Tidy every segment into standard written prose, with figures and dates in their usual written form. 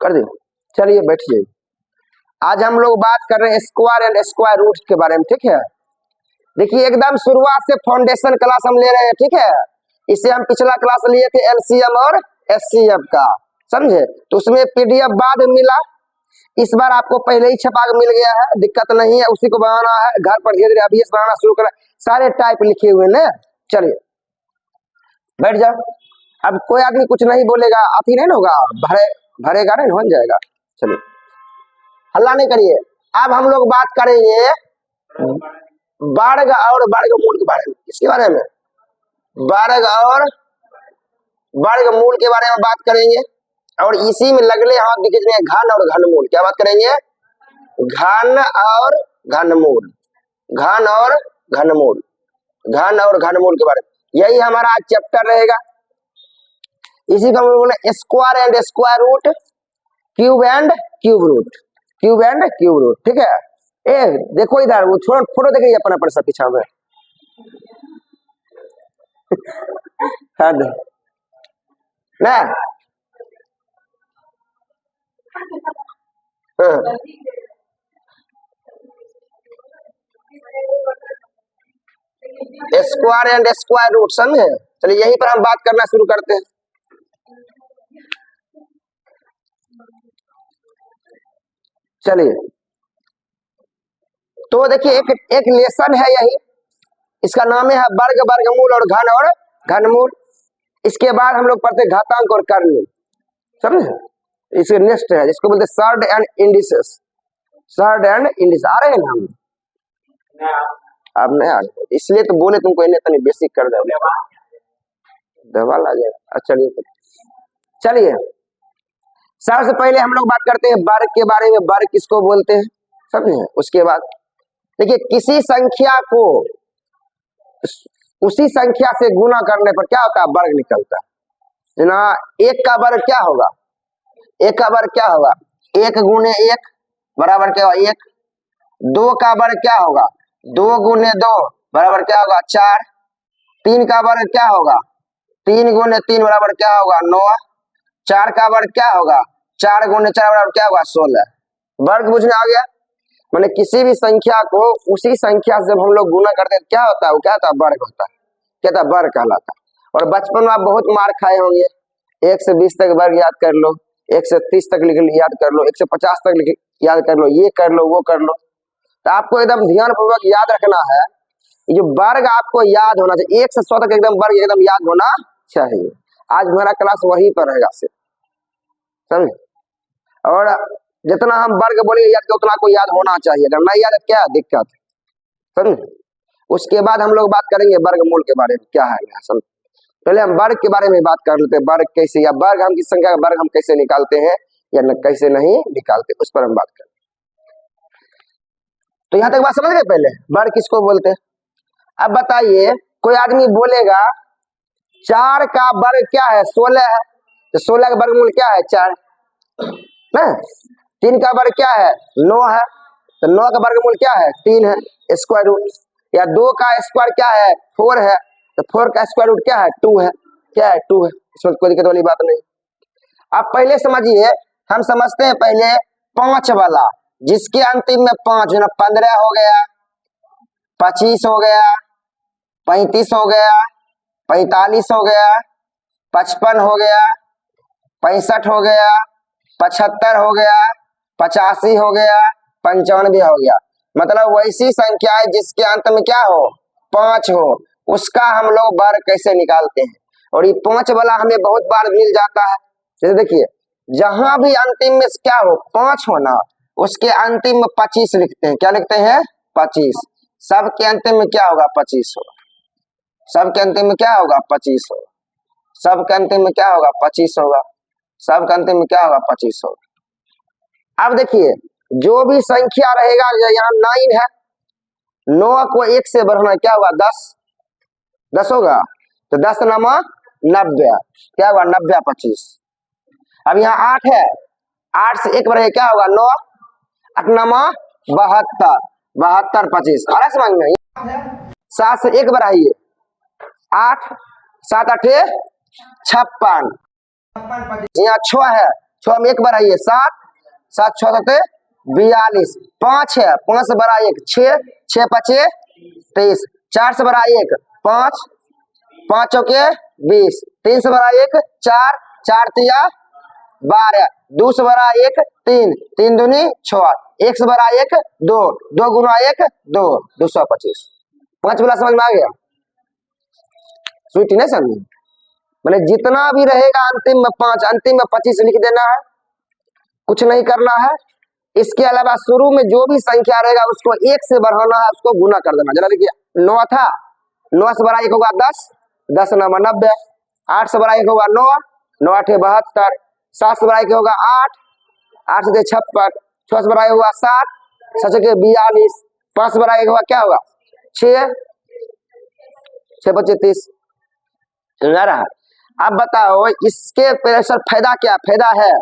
कर दे। चलिए बैठिए। आज हम लोग बात कर रहे हैं स्क्वायर एंड स्क्वायर रूट के बारे में, ठीक है। देखिए एकदम शुरुआत से फाउंडेशन क्लास हम ले रहे हैं, ठीक है। इसे हम पिछला क्लास लिए थे एलसीएम और एचसीएफ का, समझे। तो उसमें पीडीएफ बाद में मिला, इस बार आपको पहले ही छपा के मिल गया है, दिक्कत नहीं है। उसी को बनाना है, घर पर धीरे धीरे अभी बनाना शुरू करें। सारे टाइप लिखे हुए ना। चलिए बैठ जाओ। अब कोई आदमी कुछ नहीं बोलेगा, आती नहीं ना होगा, भरेगा नहीं, हो जाएगा। चलिए हल्ला नहीं करिए। अब हम लोग बात करेंगे वर्ग और वर्गमूल के बारे में। किसके बारे में? वर्ग और वर्गमूल के बारे में बात करेंगे। और इसी में लगले हाथ दिखे घन और घनमूल। क्या बात करेंगे? घन और घनमूल, घन और घनमूल, घन और घनमूल के बारे में। यही हमारा आज चैप्टर रहेगा। इसी को हम बोले square and square root, cube and cube root, cube and cube root, ठीक है। ए देखो इधर, वो छोड़ फोटो देख रही है अपना सब पीछा में। ना स्क्वायर एंड स्क्वायर रूट, समझे। चलिए यहीं पर हम बात करना शुरू करते हैं। चलिए तो देखिए एक लेसन है यही, इसका नाम है वर्ग वर्गमूल और घनमूल। इसके बाद हम लोग पढ़ते घातांक और कर्ण, समझे। इसके नेक्स्ट है जिसको बोलते surd and indices, surd and indices. आ रहे हैं ना हम? अब नहीं आ रहे, इसलिए तो बोले तुमको इन्हें तनी बेसिक कर दे, दवा ला जाएगा। चलिए चलिए सबसे पहले हम लोग बात करते हैं वर्ग के बारे में। वर्ग किसको बोलते हैं, समझे। उसके बाद देखिए किसी संख्या को उसी संख्या से गुना करने पर क्या होता है? वर्ग निकलता है ना। एक का वर्ग क्या होगा? एक का वर्ग क्या होगा? एक गुने एक बराबर क्या होगा? एक। दो का वर्ग क्या होगा? दो गुने दो बराबर क्या होगा? चार। तीन का वर्ग क्या होगा? तीन गुने तीन बराबर क्या होगा? नौ। चार का वर्ग क्या होगा? चार गुने चार बराबर क्या होगा? 16। वर्ग बुझने आ गया। मैंने किसी भी संख्या को उसी संख्या से जब हम लोग गुना करते हैं क्या होता है? वो क्या होता है? वर्ग होता है। क्या होता है? वर्ग कहलाता है। और बचपन में आप बहुत मार खाए होंगे। 1 से 20 तक वर्ग याद कर लो, 1 से 30 तक याद कर लो, 1 से 50 तक याद कर लो, ये कर लो वो कर लो। तो आपको एकदम ध्यान पूर्वक याद रखना है, ये जो वर्ग आपको याद होना चाहिए। 1 से 100 तक एकदम वर्ग एकदम याद होना चाहिए। आज मेरा क्लास वही पर रहेगा, समझे। और जितना हम वर्ग बोलेंगे याद कर उतना आपको याद होना चाहिए। अगर नहीं याद है क्या दिक्कत, समझे। उसके बाद हम लोग बात करेंगे वर्गमूल के बारे में, क्या है समझ। पहले हम वर्ग के बारे में बात कर लेते हैं। वर्ग कैसे, या वर्ग हम किस संख्या का वर्ग हम कैसे निकालते हैं या कैसे नहीं निकालते, उस पर हम बात करें। तो यहां तक बात समझ गए। पहले वर्ग किसको बोलते हैं। अब बताइए कोई आदमी बोलेगा 4 का वर्ग क्या है? 16 है। तो 16 का वर्गमूल क्या है? 4 ना। 3 का वर्ग क्या है? 9 है। तो 9 का वर्गमूल क्या है? 3 है, स्क्वायर रूट। या 2 का स्क्वायर क्या है? 4 है। तो 4 का स्क्वायर रूट क्या है? 2 है। क्या है? 2 है। इसमें कोई दिक्कत वाली बात नहीं। आप पहले समझिए, हम समझते हैं पहले 5 वाला, जिसके अंतिम में 5 ना। 15 हो गया, 25 हो गया, 35 हो गया, 45 हो गया, 55 हो गया, 65 हो गया, 75 हो गया, 85 हो गया, 95 हो गया। मतलब वैसी संख्या है जिसके अंत में क्या हो? 5 हो, उसका हम लोग वर्ग कैसे निकालते हैं। और ये 5 वाला हमें बहुत बार मिल जाता है। जैसे देखिए जहां भी अंतिम में क्या हो? 5 हो ना, उसके अंतिम में 25 लिखते हैं। क्या लिखते हैं? 25। सबके अंतिम में क्या होगा? 25 होगा। सबके अंतिम में क्या होगा? 25 होगा। सबके अंतिम में क्या होगा? 25 होगा। सबके अंतिम में क्या होगा? 25 होगा। अब देखिए जो भी संख्या रहेगा, यहाँ 9 है, 9 को 1 से बढ़ाना क्या होगा? 10। 10 होगा। तो 10 नमा 90, क्या होगा? 90 25। अब यहाँ 8 है, 8 से 1 बढ़े क्या होगा? 9। 8 नमा 72, 72 25। आ रहा समझ में? 7 से 1 बढ़ाइए, 8, 7 8 56। यहाँ 6 है, छह में एक बढ़ाइए 7, 7 6 7 42, 5 है 5 से बड़ा 1 6, 6 5 23, 4 से बड़ा 1 5, 5 चौके 20, 3 से बड़ा 1 4, 4 तिया 12, 2 से बड़ा 1 3, 3 दूनी 6, 1 से बड़ा 1 2, 2 गुना 1 2, 225। 5 वाला समझ में आ गया? स्वीटी नहीं समझी? मैंने जितना भी रहेगा अंतिम में 5, अंतिम में 25 लिख देना है, कुछ नहीं करना है। इसके अलावा शुरू में जो भी संख्या रहेगा उसको 1 से बढ़ाना है, उसको गुना कर देना। जरा देखिए 9 था, 9 से बड़ा 1 होगा 10, 10 9 90, 8 से बड़ा 1 होगा 9, 9 8 72, 7 से बड़ा 1 होगा 8, 8 से 56, 6 से बड़ा 1 होगा 60, 7 के 42, 5 से बड़ा 1 होगा क्या होगा 6, 6 25 30। समझा रहा? अब बताओ इसके प्रेशर फायदा क्या फायदा है?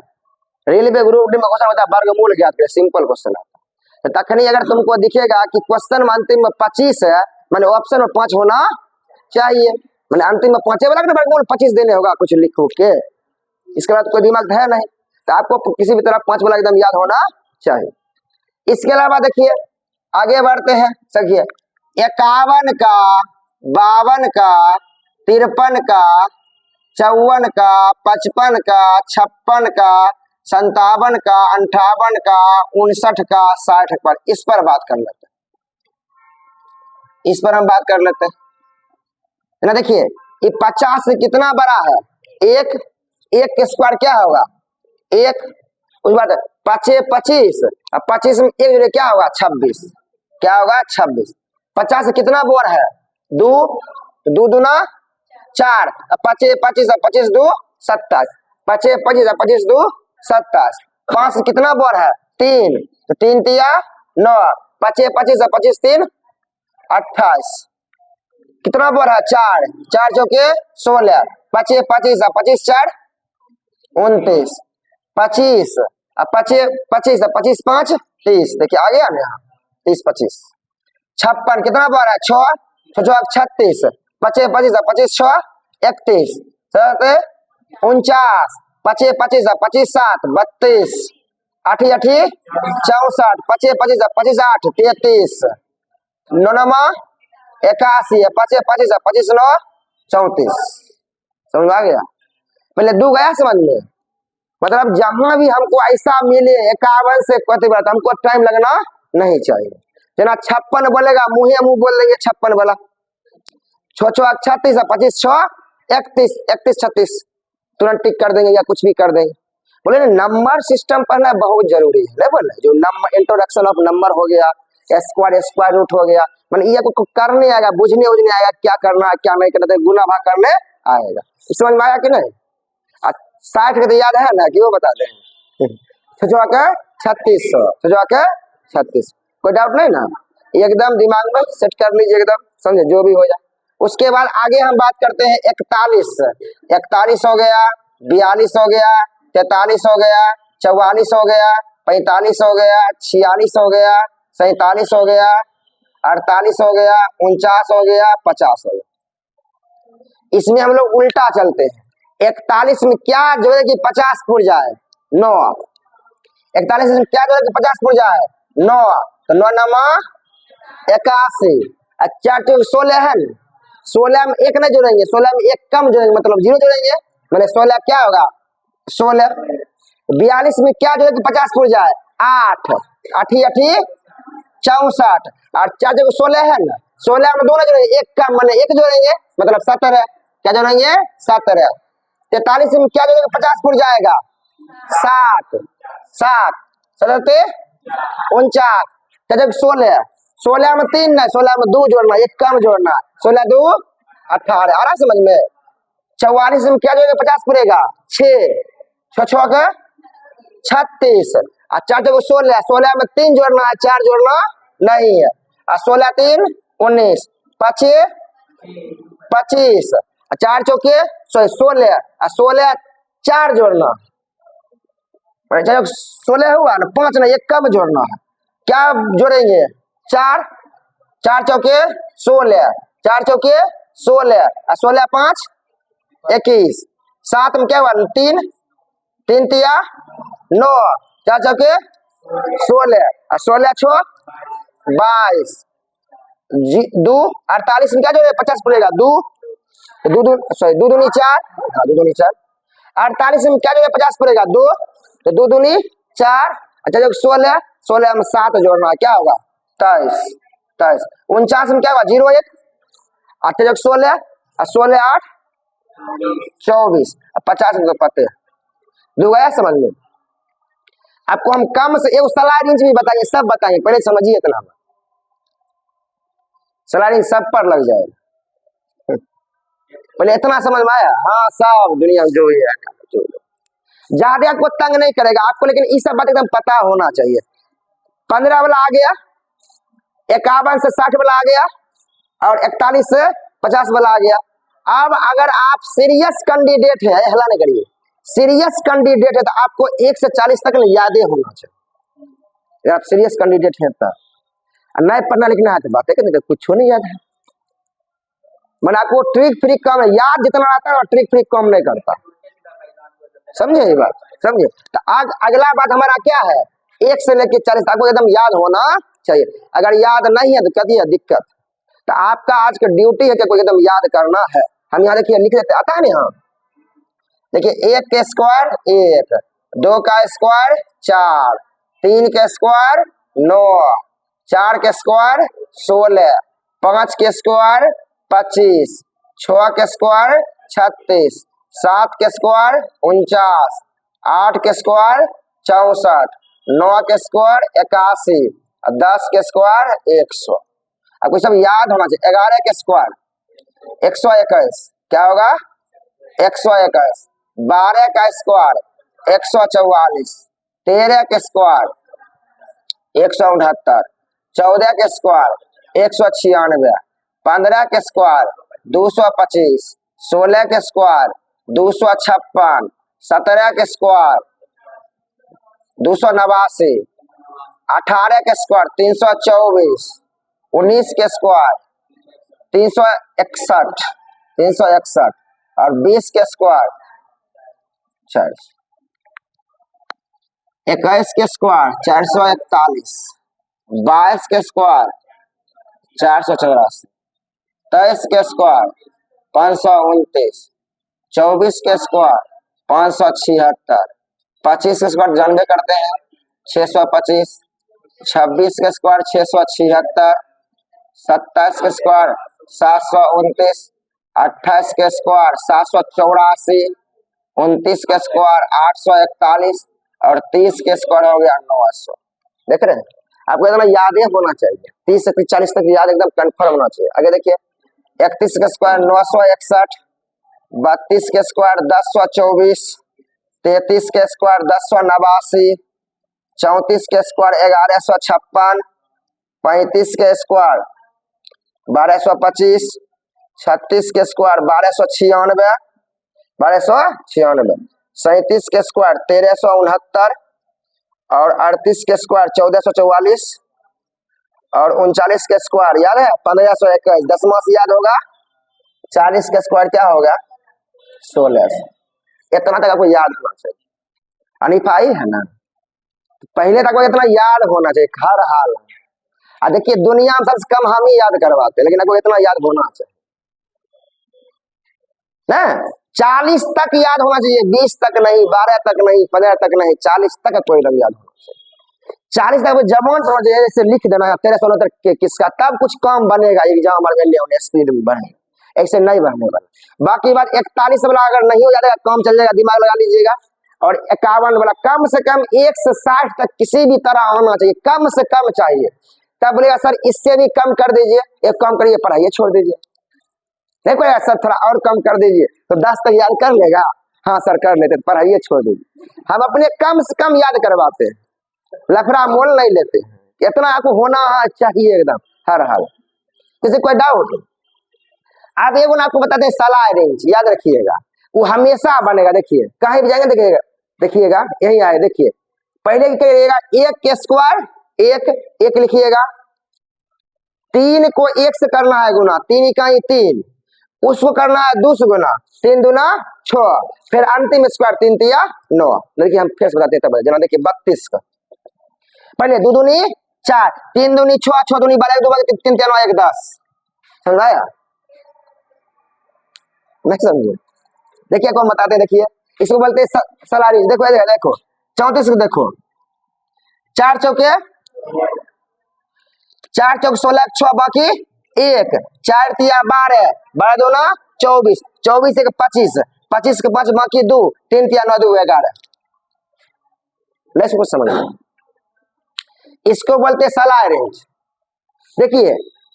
रेलवे ग्रुप डी में क्वेश्चन होता है वर्गमूल ज्ञात करें, सिंपल क्वेश्चन आता है। तो तखनी अगर तुमको दिखेगा कि क्वेश्चन में अंतिम में 25 है, माने ऑप्शन में 5 होना चाहिए, माने अंतिम में 5 वाला वर्गमूल 25 देने होगा कुछ लिखो के। इसके बाद कोई दिमाग है नहीं, तो आपको किसी भी तरह 5 वाला एकदम याद होना चाहिए। इसके अलावा देखिए आगे बढ़ते हैं, देखिए 51 का, 52 का, 53 का, 54 का, 55 का, 56 का, 57 का, 58 का, 59 का, 60 पर, इस पर बात कर लेते हैं। इस पर हम बात कर लेते हैं ना। देखिए ये 50 से कितना बड़ा है? 1, 1 के स्क्वायर क्या होगा 1, उस बात 5 25, अब 25 में 1 जोड़े क्या होगा 26, क्या होगा 26। 50 से कितना बोर है 2, 2 दूना 4, 5 25, 25 2 27, 5 25, 25 2 27, 5 से कितना बोर है 3, तो 3 तिया 9, 5 25, 25 3 28, कितना बोर है 4, 4 चौके 16, 5 25, 25 4 29, 25, 25 25, 25 5 30। देखिए आ गया ना यहाँ 30 25। 56 कितना बोर है 6, 6 36, 5 25, 25 6 31, 49, 5 25, 25 7 32, 8 8 64, 5 25, 25 8 33, 9 81, 5 25, 25 9 34। समझ आ गया? पहले 2 गया समझ में? मतलब जहां भी हमको ऐसा मिले 51 से कति बात हमको टाइम लगना नहीं चाहिए। जना 56 बोलेगा मुँहे मुंह बोल देंगे 56 वाला, 6 36, 25 6 31, 31 36 तुरंत टिक कर देंगे या कुछ भी कर देंगे। बोले ना नंबर सिस्टम पढ़ना बहुत जरूरी है, नहीं बोले? जो नंबर इंट्रोडक्शन ऑफ नंबर हो गया, स्क्वायर रूट हो गया, मतलब ये को करने आएगा, बुझने उझने आएगा, क्या करना है क्या नहीं करना, गुना भाग करने आएगा। समझ में आया कि नहीं? 60 के तो याद है ना कि वो बता दें 36, कोई डाउट नहीं ना? एकदम दिमाग में सेट कर लीजिए, एकदम समझे जो भी हो जाए। उसके बाद आगे हम बात करते हैं 41, 41 हो गया, 42 हो गया, 43 हो गया, 44 हो गया, 45 हो गया, 46 हो गया, 47 हो गया, 48 हो गया, 49 हो गया, 50 हो गया। इसमें हम लोग उल्टा चलते हैं। 41 में क्या जोड़े कि 50 पुर जाए 9, 41 में क्या जोड़े कि 50 पुर जाए 9, तो 9 नमा 81, 4 16 है ना, 16 में 1 नहीं जोड़ेंगे, 16 में 1 कम जोड़ेंगे मतलब 0 जोड़ेंगे, मैंने 16 क्या होगा 16। 42 में क्या जोड़े कि 50 पुर जाए 8, 8 8 64, और 4 16 है ना, 16 में 2 नहीं जोड़ेंगे, 1 कम मैंने 1 जोड़ेंगे मतलब 17, क्या जोड़ेंगे 17। 43 में क्या जोड़ेंगे 50 पुर जाएगा 7, 7 7 49, 16, 16 में 3 नहीं, 16 में 2 जोड़ना, 1 कम जोड़ना, 16 2 18। आ रहा समझ में? 44 में क्या जोड़ेंगे 50 पुरेगा 6, 6 का 36, और 4 16, 16 में 3 जोड़ना है, 4 जोड़ना नहीं है, और 16 3 19, 5 25, 4 चौके 16, और 16 4 जोड़ना, 16 हुआ ना 5 ना 1 कम जोड़ना है, क्या जोड़ेंगे 4, 4 चौके 16, 4 चौके 16, और 16 5 21, 7 में क्या हुआ 3, 3 तिया 9, 4 चौके 16, और 16 छो 22, 2 48 में क्या जो 50 पड़ेगा, 2 2 दूनी 4, हाँ 2 दूनी 4, 48 में क्या जो 50 पड़ेगा, 2 तो 2 दूनी 4, अच्छा जो 16 16 में 7 जोड़ना क्या होगा 23 23, 49 में क्या होगा 0 1, 8 जग 16 और 16 8 24, 50 में तो पते दो गया समझ में। आपको हम कम से एक स्लाइड इंच भी बताइए, सब बताइए, पहले समझिए इतना, स्लाइड इंच सब पर लग जाएगा, पहले इतना समझ में आया। हाँ सब दुनिया में जो है ज्यादा आपको तंग नहीं करेगा आपको, लेकिन ये सब बात एकदम पता होना चाहिए। 15 वाला आ गया, 51 से 60 वाला आ गया, और 41 से 50 वाला आ गया। अब अगर आप सीरियस कैंडिडेट है, हला नहीं करिए, सीरियस कैंडिडेट है तो आपको 1 से 40 तक यादें होना चाहिए। अगर आप सीरियस कैंडिडेट है तो नहीं पढ़ना लिखना है तो बातें करने तो कुछ नहीं याद है, मैंने आपको ट्रिक फ्रिक कम है, याद जितना आता है ट्रिक फ्रिक कम नहीं करता, समझे ये बात, समझे। तो आज अगला बात हमारा क्या है, 1 से लेकर 40 आपको एकदम याद होना चाहिए। अगर याद नहीं है तो कभी है दिक्कत। तो आपका आज का ड्यूटी है कि कोई एकदम याद करना है। हम यहाँ देखिए लिख लेते, आता है ना, हाँ देखिए 1 के स्क्वायर 1, 2 का स्क्वायर 4, 3 के स्क्वायर 9, 4 के स्क्वायर 16, 5 के स्क्वायर 25, 6 के स्क्वायर 36, 7 के स्क्वायर 49, 8 के स्क्वायर 64, 9 के स्क्वायर 81, 10 के स्क्वायर 100। आपको सब याद होना चाहिए। 11 के स्क्वायर 121 क्या होगा 121, 12 का स्क्वायर 144, 13 के स्क्वायर 169, 14 के स्क्वायर 196, 15 के स्क्वायर 225, 16 के स्क्वायर 256, 17 के स्क्वायर 289, 18 के स्क्वायर 324, 19 के स्क्वायर 361 और 20 के स्क्वायर 21 के स्क्वायर 441, 22 के स्क्वायर 484, 23 के स्क्वायर 529, 24 के स्क्वायर 576, 25 के स्क्वायर जानबे करते हैं 625, 26 के स्क्वायर 676, 27 के स्क्वायर 729, 28 के स्क्वायर 784, 29 के स्क्वायर 841 और 30 के स्क्वायर हो गया 900। देख रहे हैं, आपको एकदम याद होना चाहिए, 30 से 40 तक याद एकदम कंफर्म होना चाहिए। आगे देखिए 31 के स्क्वायर 961, 32 के स्क्वायर 1024, 33 के स्क्वायर 1089, 34 के स्क्वायर 1156, 35 के स्क्वायर 1225, 36 के स्क्वायर 1296, 37 के स्क्वायर 1369 और 38 के स्क्वायर 1444 और 39 के स्क्वायर याद है 1521, 10 से याद होगा। 40 के स्क्वायर क्या होगा 16। इतना तक आपको याद होना चाहिए। अनिफाई है ना, पहले तक इतना याद होना चाहिए हर हाल। देखिए दुनिया में सबसे कम हम ही याद करवाते हैं, लेकिन आपको इतना याद होना चाहिए ना। 40 तक याद होना चाहिए, 20 तक नहीं, 12 तक नहीं, 15 तक नहीं, 40 तक कोई एकदम याद होना चाहिए। 40 तक जबान समझ जैसे लिख देना है 1369 के किसका, तब कुछ काम बनेगा, एग्जाम स्पीड में बढ़ेगा, ऐसे नहीं बढ़ने वाला। बाकी बात 41 वाला अगर नहीं हो जाएगा काम चल जाएगा, दिमाग लगा लीजिएगा। और 51 वाला कम से कम 1 से 60 तक किसी भी तरह आना चाहिए, कम से कम चाहिए। तब बोलेगा सर इससे भी कम कर दीजिए, एक काम करिए पढ़ाइए छोड़ दीजिए, नहीं कोई सर थोड़ा और कम कर दीजिए, तो 10 तक याद कर लेगा, हाँ सर कर लेते, पढ़ाइए छोड़ दीजिए। हम अपने कम से कम याद करवाते हैं, लफड़ा मोल नहीं लेते हैं, इतना आपको होना चाहिए एकदम हर हाल। किसी कोई डाउट? आप एक आपको बताते हैं सलाह रेंज, याद रखिएगा वो हमेशा बनेगा। देखिए कहीं भी जाएंगे देखिएगा, देखिएगा यही आए, देखिए पहले करिएगा 1 के स्क्वायर 1 लिखिएगा, 3 को 1 से करना है गुना, 3 इकाई 3, उसको करना है 2 गुना, 3 दूना 6, फिर अंतिम स्क्वायर 3 तिया 9। देखिए हम फिर बताते हैं तब जना, देखिए 32 का पहले 2 दूनी 4, 3 दूनी 6, 6 दूनी 12, 2 3 तिया 9 1 10। समझाया नहीं समझे? देखिए कौन बताते हैं, देखिए इसको बोलते हैं सलारी। देखो देखो 34 को देखो, 4 चौके 16 6 बाकी 1, 4 तिया 12, 12 दूना 24, 24 1 25, 25 के 5 बाकी 2, 3 तिया 9 2 11। कुछ समझ में? इसको बोलते हैं सला रेंज। देखिए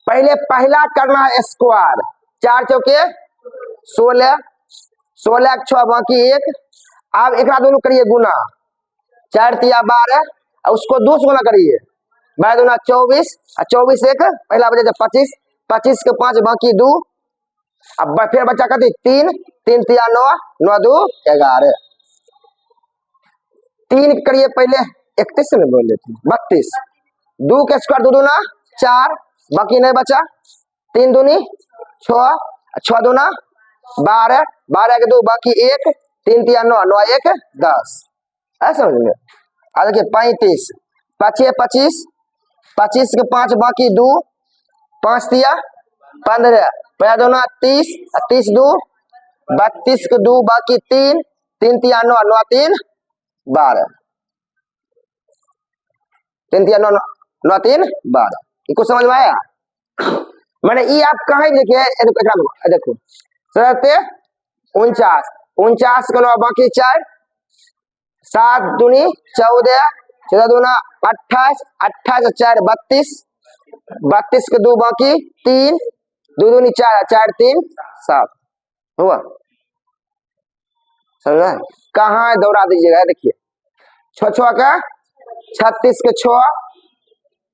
पहले पहला करना है स्क्वायर, 4 चौके 16, 16 6 बाकी 1। अब एक दोनों करिए गुना, 4 तिया 12 और उसको 2 से गुना करिए, 12 दूना 24, 24 1 पहला बचे 25, 25 के 5 बाकी 2। अब फिर बचा कहती 3, 3 तिया 9, 9 2 11। 3 करिए पहले 31 में बोल लेते 32, 2 के स्क्वायर 2 दूना 4 बाकी नहीं बचा, 3 दूनी 6, 6 दूना 12, 12 के 2 बाकी 1, 3 तिया 9, 9 1 10। ऐसा समझ में? आ देखिए 35, 5 25, 25 के 5 बाकी 2, 5 तिया 15, 15 दूना 30, 30 2 32 के 2 बाकी 3, 3 तिया 9, 9 3 12, 3 तिया 9 9 3 12। इनको समझ में आया? मैंने ये आप कहा देखिए, देखो 49, 49 के 9 बाकी 4, 7 दूनी 14, 14 दूना 28, 28 4 32, 32 के 2 बाकी 3, 2 दूनी 4, 4 3 7 हुआ। समझा? कहाँ दौड़ा दीजिएगा, देखिए 6 6 का 36 के 6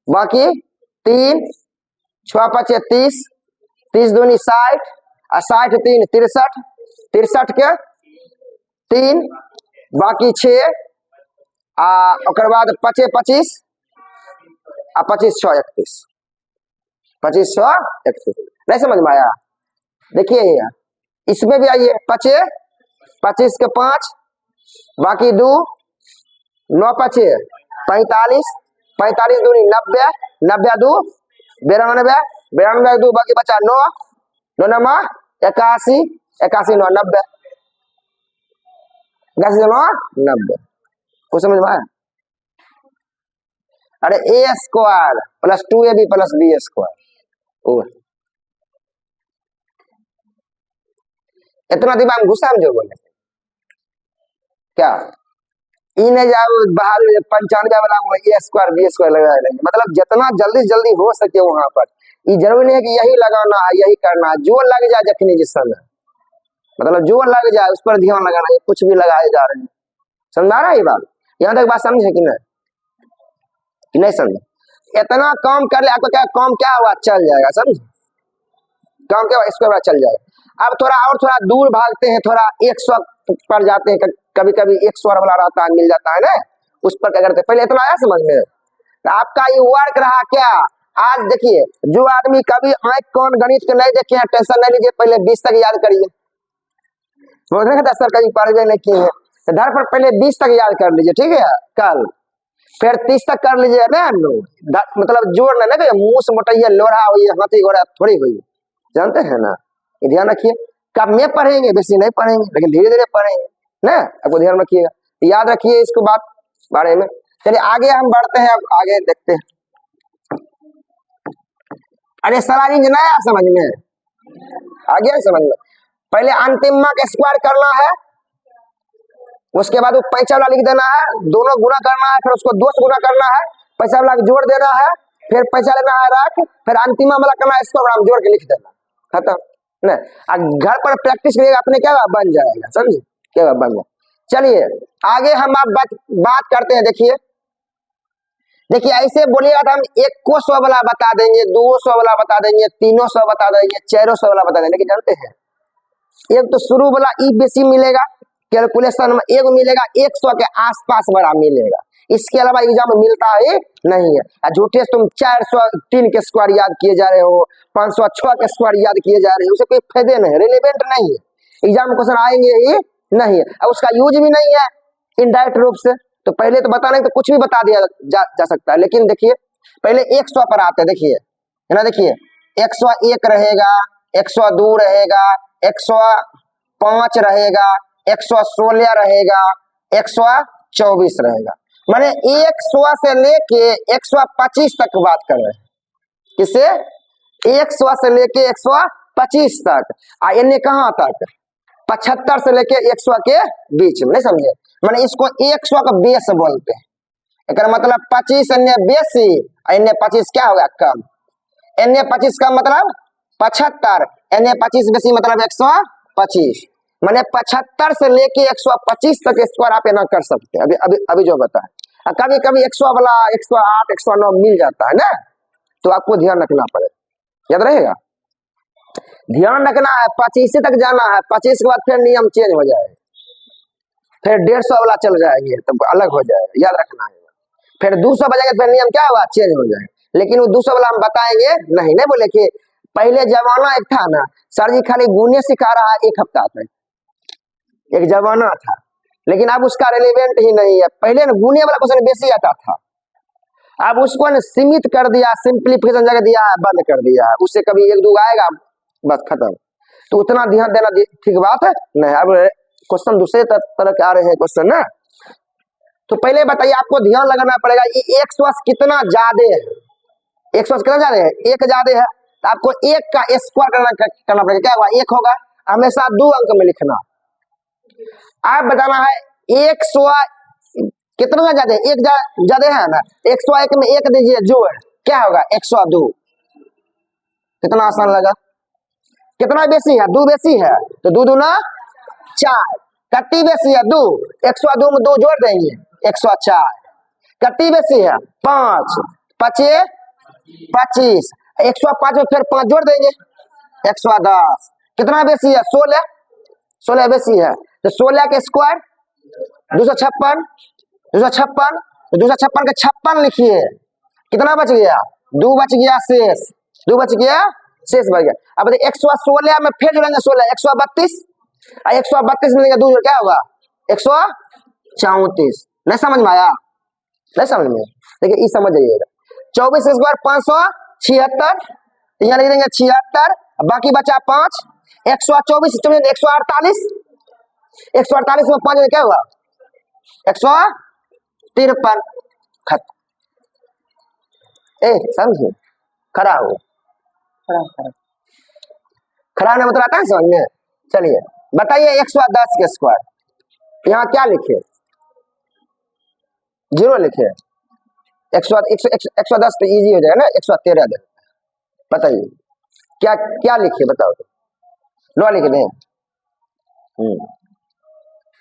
बाकी 3, 6 5 30, 30 दूनी 60 और 60 3 63, 63 के 3 बाकी 6 और बाद 5 25 और 25 6 31, 25 6 31। नहीं समझ में आया? देखिए इसमें भी आइए 25 के 5 बाकी 2, 9 5 45, 45 दूनी 90, 90 2 92, 92 2 बाकी बचा 9, 9 9 81, 81 9 90, 81 9 90। कुछ समझ में आया? अरे a square plus 2ab plus b square, इतना दिमाग घुसा हम जो बोले क्या इन्हें जाओ बाहर 95 वाला a स्क्वायर b स्क्वायर लगा लेंगे। मतलब जितना जल्दी जल्दी हो सके वहां पर, ये जरूरी नहीं है कि यही लगाना है यही करना है, जो लग जाए जखनी जिस समय, मतलब जो लग जाए उस पर ध्यान लगाना है, कुछ भी लगाए जा रहे हैं। समझा रहा है ये बात? यहाँ तक बात समझे कि नहीं समझे? इतना काम कर ले आपका क्या काम क्या हुआ, चल जाएगा। समझे? काम क्या हुआ इसको बाद चल जाएगा। अब थोड़ा और थोड़ा दूर भागते हैं, थोड़ा 100 पर जाते हैं, कभी कभी 100 वाला रहता है मिल जाता है ना, उस पर क्या करते हैं। पहले इतना आया समझ में? तो आपका ये वर्क रहा क्या? आज देखिए जो आदमी कभी आंख कौन गणित के नहीं देखे हैं टेंशन नहीं लीजिए, पहले 20 तक याद करिए। 10 तक कभी पढ़ गए नहीं किए हैं तो धर पर पहले 20 तक याद कर लीजिए, ठीक है? कल फिर 30 तक कर लीजिए ना, मतलब जोड़ ना मुंह से मोटाइए लोढ़ा हुई हाथी घोड़ा थोड़ी हुई, जानते हैं ना? ये ध्यान रखिए। कब में पढ़ेंगे, बेसी नहीं पढ़ेंगे लेकिन धीरे धीरे पढ़ेंगे ना, आपको ध्यान रखिएगा, याद रखिए इसको बात बारे में। चलिए आगे हम बढ़ते हैं, अब आगे देखते हैं। अरे सलारी नहीं आया समझ में? आ गया समझ में? पहले अंतिम का स्क्वायर करना है, उसके बाद वो पैसा वाला लिख देना है, दोनों गुना करना है, फिर उसको 2 से गुना करना है, पैसा वाला जोड़ देना है, फिर पैसा लेना है रख, फिर अंतिम वाला करना है, इसको जोड़ के लिख देना, खत्म। नहीं घर पर प्रैक्टिस करिएगा, अपने क्या बन जाएगा। समझे? क्या बन जाए। चलिए आगे हम आप बात करते हैं। देखिए देखिए ऐसे बोलिएगा तो हम 100 वाला बता देंगे, 200 वाला बता देंगे, 300 बता देंगे, 400 वाला बता देंगे। लेकिन जानते हैं एक तो शुरू वाला ई बेसी मिलेगा कैलकुलेशन में, एक मिलेगा 100 के आसपास बड़ा मिलेगा। इसके अलावा एग्जाम में मिलता ही नहीं है। झूठे से तुम 403 के स्क्वायर याद किए जा रहे हो, 506 के स्क्वायर याद किए जा रहे हो, उसे कोई फायदे नहीं, रिलेवेंट नहीं है, एग्जाम में क्वेश्चन आएंगे ही नहीं है और उसका यूज भी नहीं है इनडायरेक्ट रूप से। तो पहले तो बताने तो कुछ भी बता दिया जा सकता है, लेकिन देखिए पहले 100 पर आते हैं। देखिए है ना, देखिए 101 रहेगा, 102 रहेगा, 105 रहेगा, 116 रहेगा, 124 रहेगा। माने 100 से लेके 125 तक बात कर रहे हैं। किसे? 100 से लेके 125 तक। इन्हें कहाँ तक? 75 से लेके 100 के बीच में, नहीं समझे? माने इसको 100 का बेस बोलते हैं। एक मतलब 25 अन्य बेसी, अन्य 25 क्या होगा? कम। अन्य 25 का मतलब 75, अन्य 25 बेसी मतलब 125। माने 75 से लेके 125 तक स्क्वायर आप ना कर सकते हैं। अभी जो बताया, कभी कभी 100 वाला 108, 109 मिल जाता है ना, तो आपको ध्यान रखना पड़ेगा, याद रहेगा, ध्यान रखना है। 25 तक जाना है, 25 के बाद फिर नियम चेंज हो जाएगा, फिर 150 वाला चल जाएंगे तब अलग हो जाएगा, याद रखना है। फिर 200 बजाएंगे फिर नियम क्या होगा? चेंज हो जाएगा। लेकिन वो 200 वाला हम बताएंगे नहीं बोले कि पहले जमाना एक था ना, सर जी खाली गुने सिखा रहा है 1 हफ्ता तक, एक जमाना था, लेकिन अब उसका रिलेवेंट ही नहीं है। पहले ना गुने वाला क्वेश्चन बेसी आता था, अब उसको न सीमित कर दिया, सिंप्लीफिकेशन जगह दिया है, बंद कर दिया है, उससे कभी 1-2 आएगा बस खत्म। तो उतना ध्यान देना ठीक बात है नहीं। अब क्वेश्चन दूसरे तरह के आ रहे हैं क्वेश्चन ना, तो पहले बताइए आपको ध्यान लगाना पड़ेगा ये 100 कितना ज्यादा है, 100 कितना ज्यादा है? 1 ज्यादा है, तो आपको 1 का स्क्वायर करना पड़ेगा। क्या होगा? 1 होगा, हमेशा 2 अंक में लिखना। आप बताना है 100 कितना ज्यादा है? 1 ज्यादा है ना, 101 में 1 दीजिए जो है क्या होगा? 102। कितना आसान लगा? कितना बेसी है? 2 बेसी है, तो 2 दूना 4। कट्टी बेसी है 2, 102 में 2 जोड़ देंगे 104। कट्टी बेसी है 5, 5 25, 105 में फिर 5 जोड़ देंगे 110। कितना बेसी है? 16, 16 बेसी है, तो 16 के स्क्वायर 256, 256, 256 के 56 लिखिए, कितना बच गया? 2 बच गया शेष, 2 बच गया शेष बच गया। अब 116 में फिर जोड़ेंगे 16, 132, 132 मिलेगा 2 क्या होगा? 134। नहीं समझ में आया? नहीं समझ में? देखिए इस समझ जाइएगा। 24 के स्क्वायर 576, यहाँ लिख देंगे 76, बाकी बचा 5, 124 148, 148 में 5 क्या हुआ? 153। खत्म। समझे? खड़ा हो, खड़ा होने मतलब आता है समझ में? चलिए बताइए 110 के स्क्वायर, यहाँ क्या लिखे? 0 लिखे। 110 तो इजी हो जाएगा ना, 113 दे। बताइए क्या क्या लिखे? बताओ तो। 9 लिखे दें,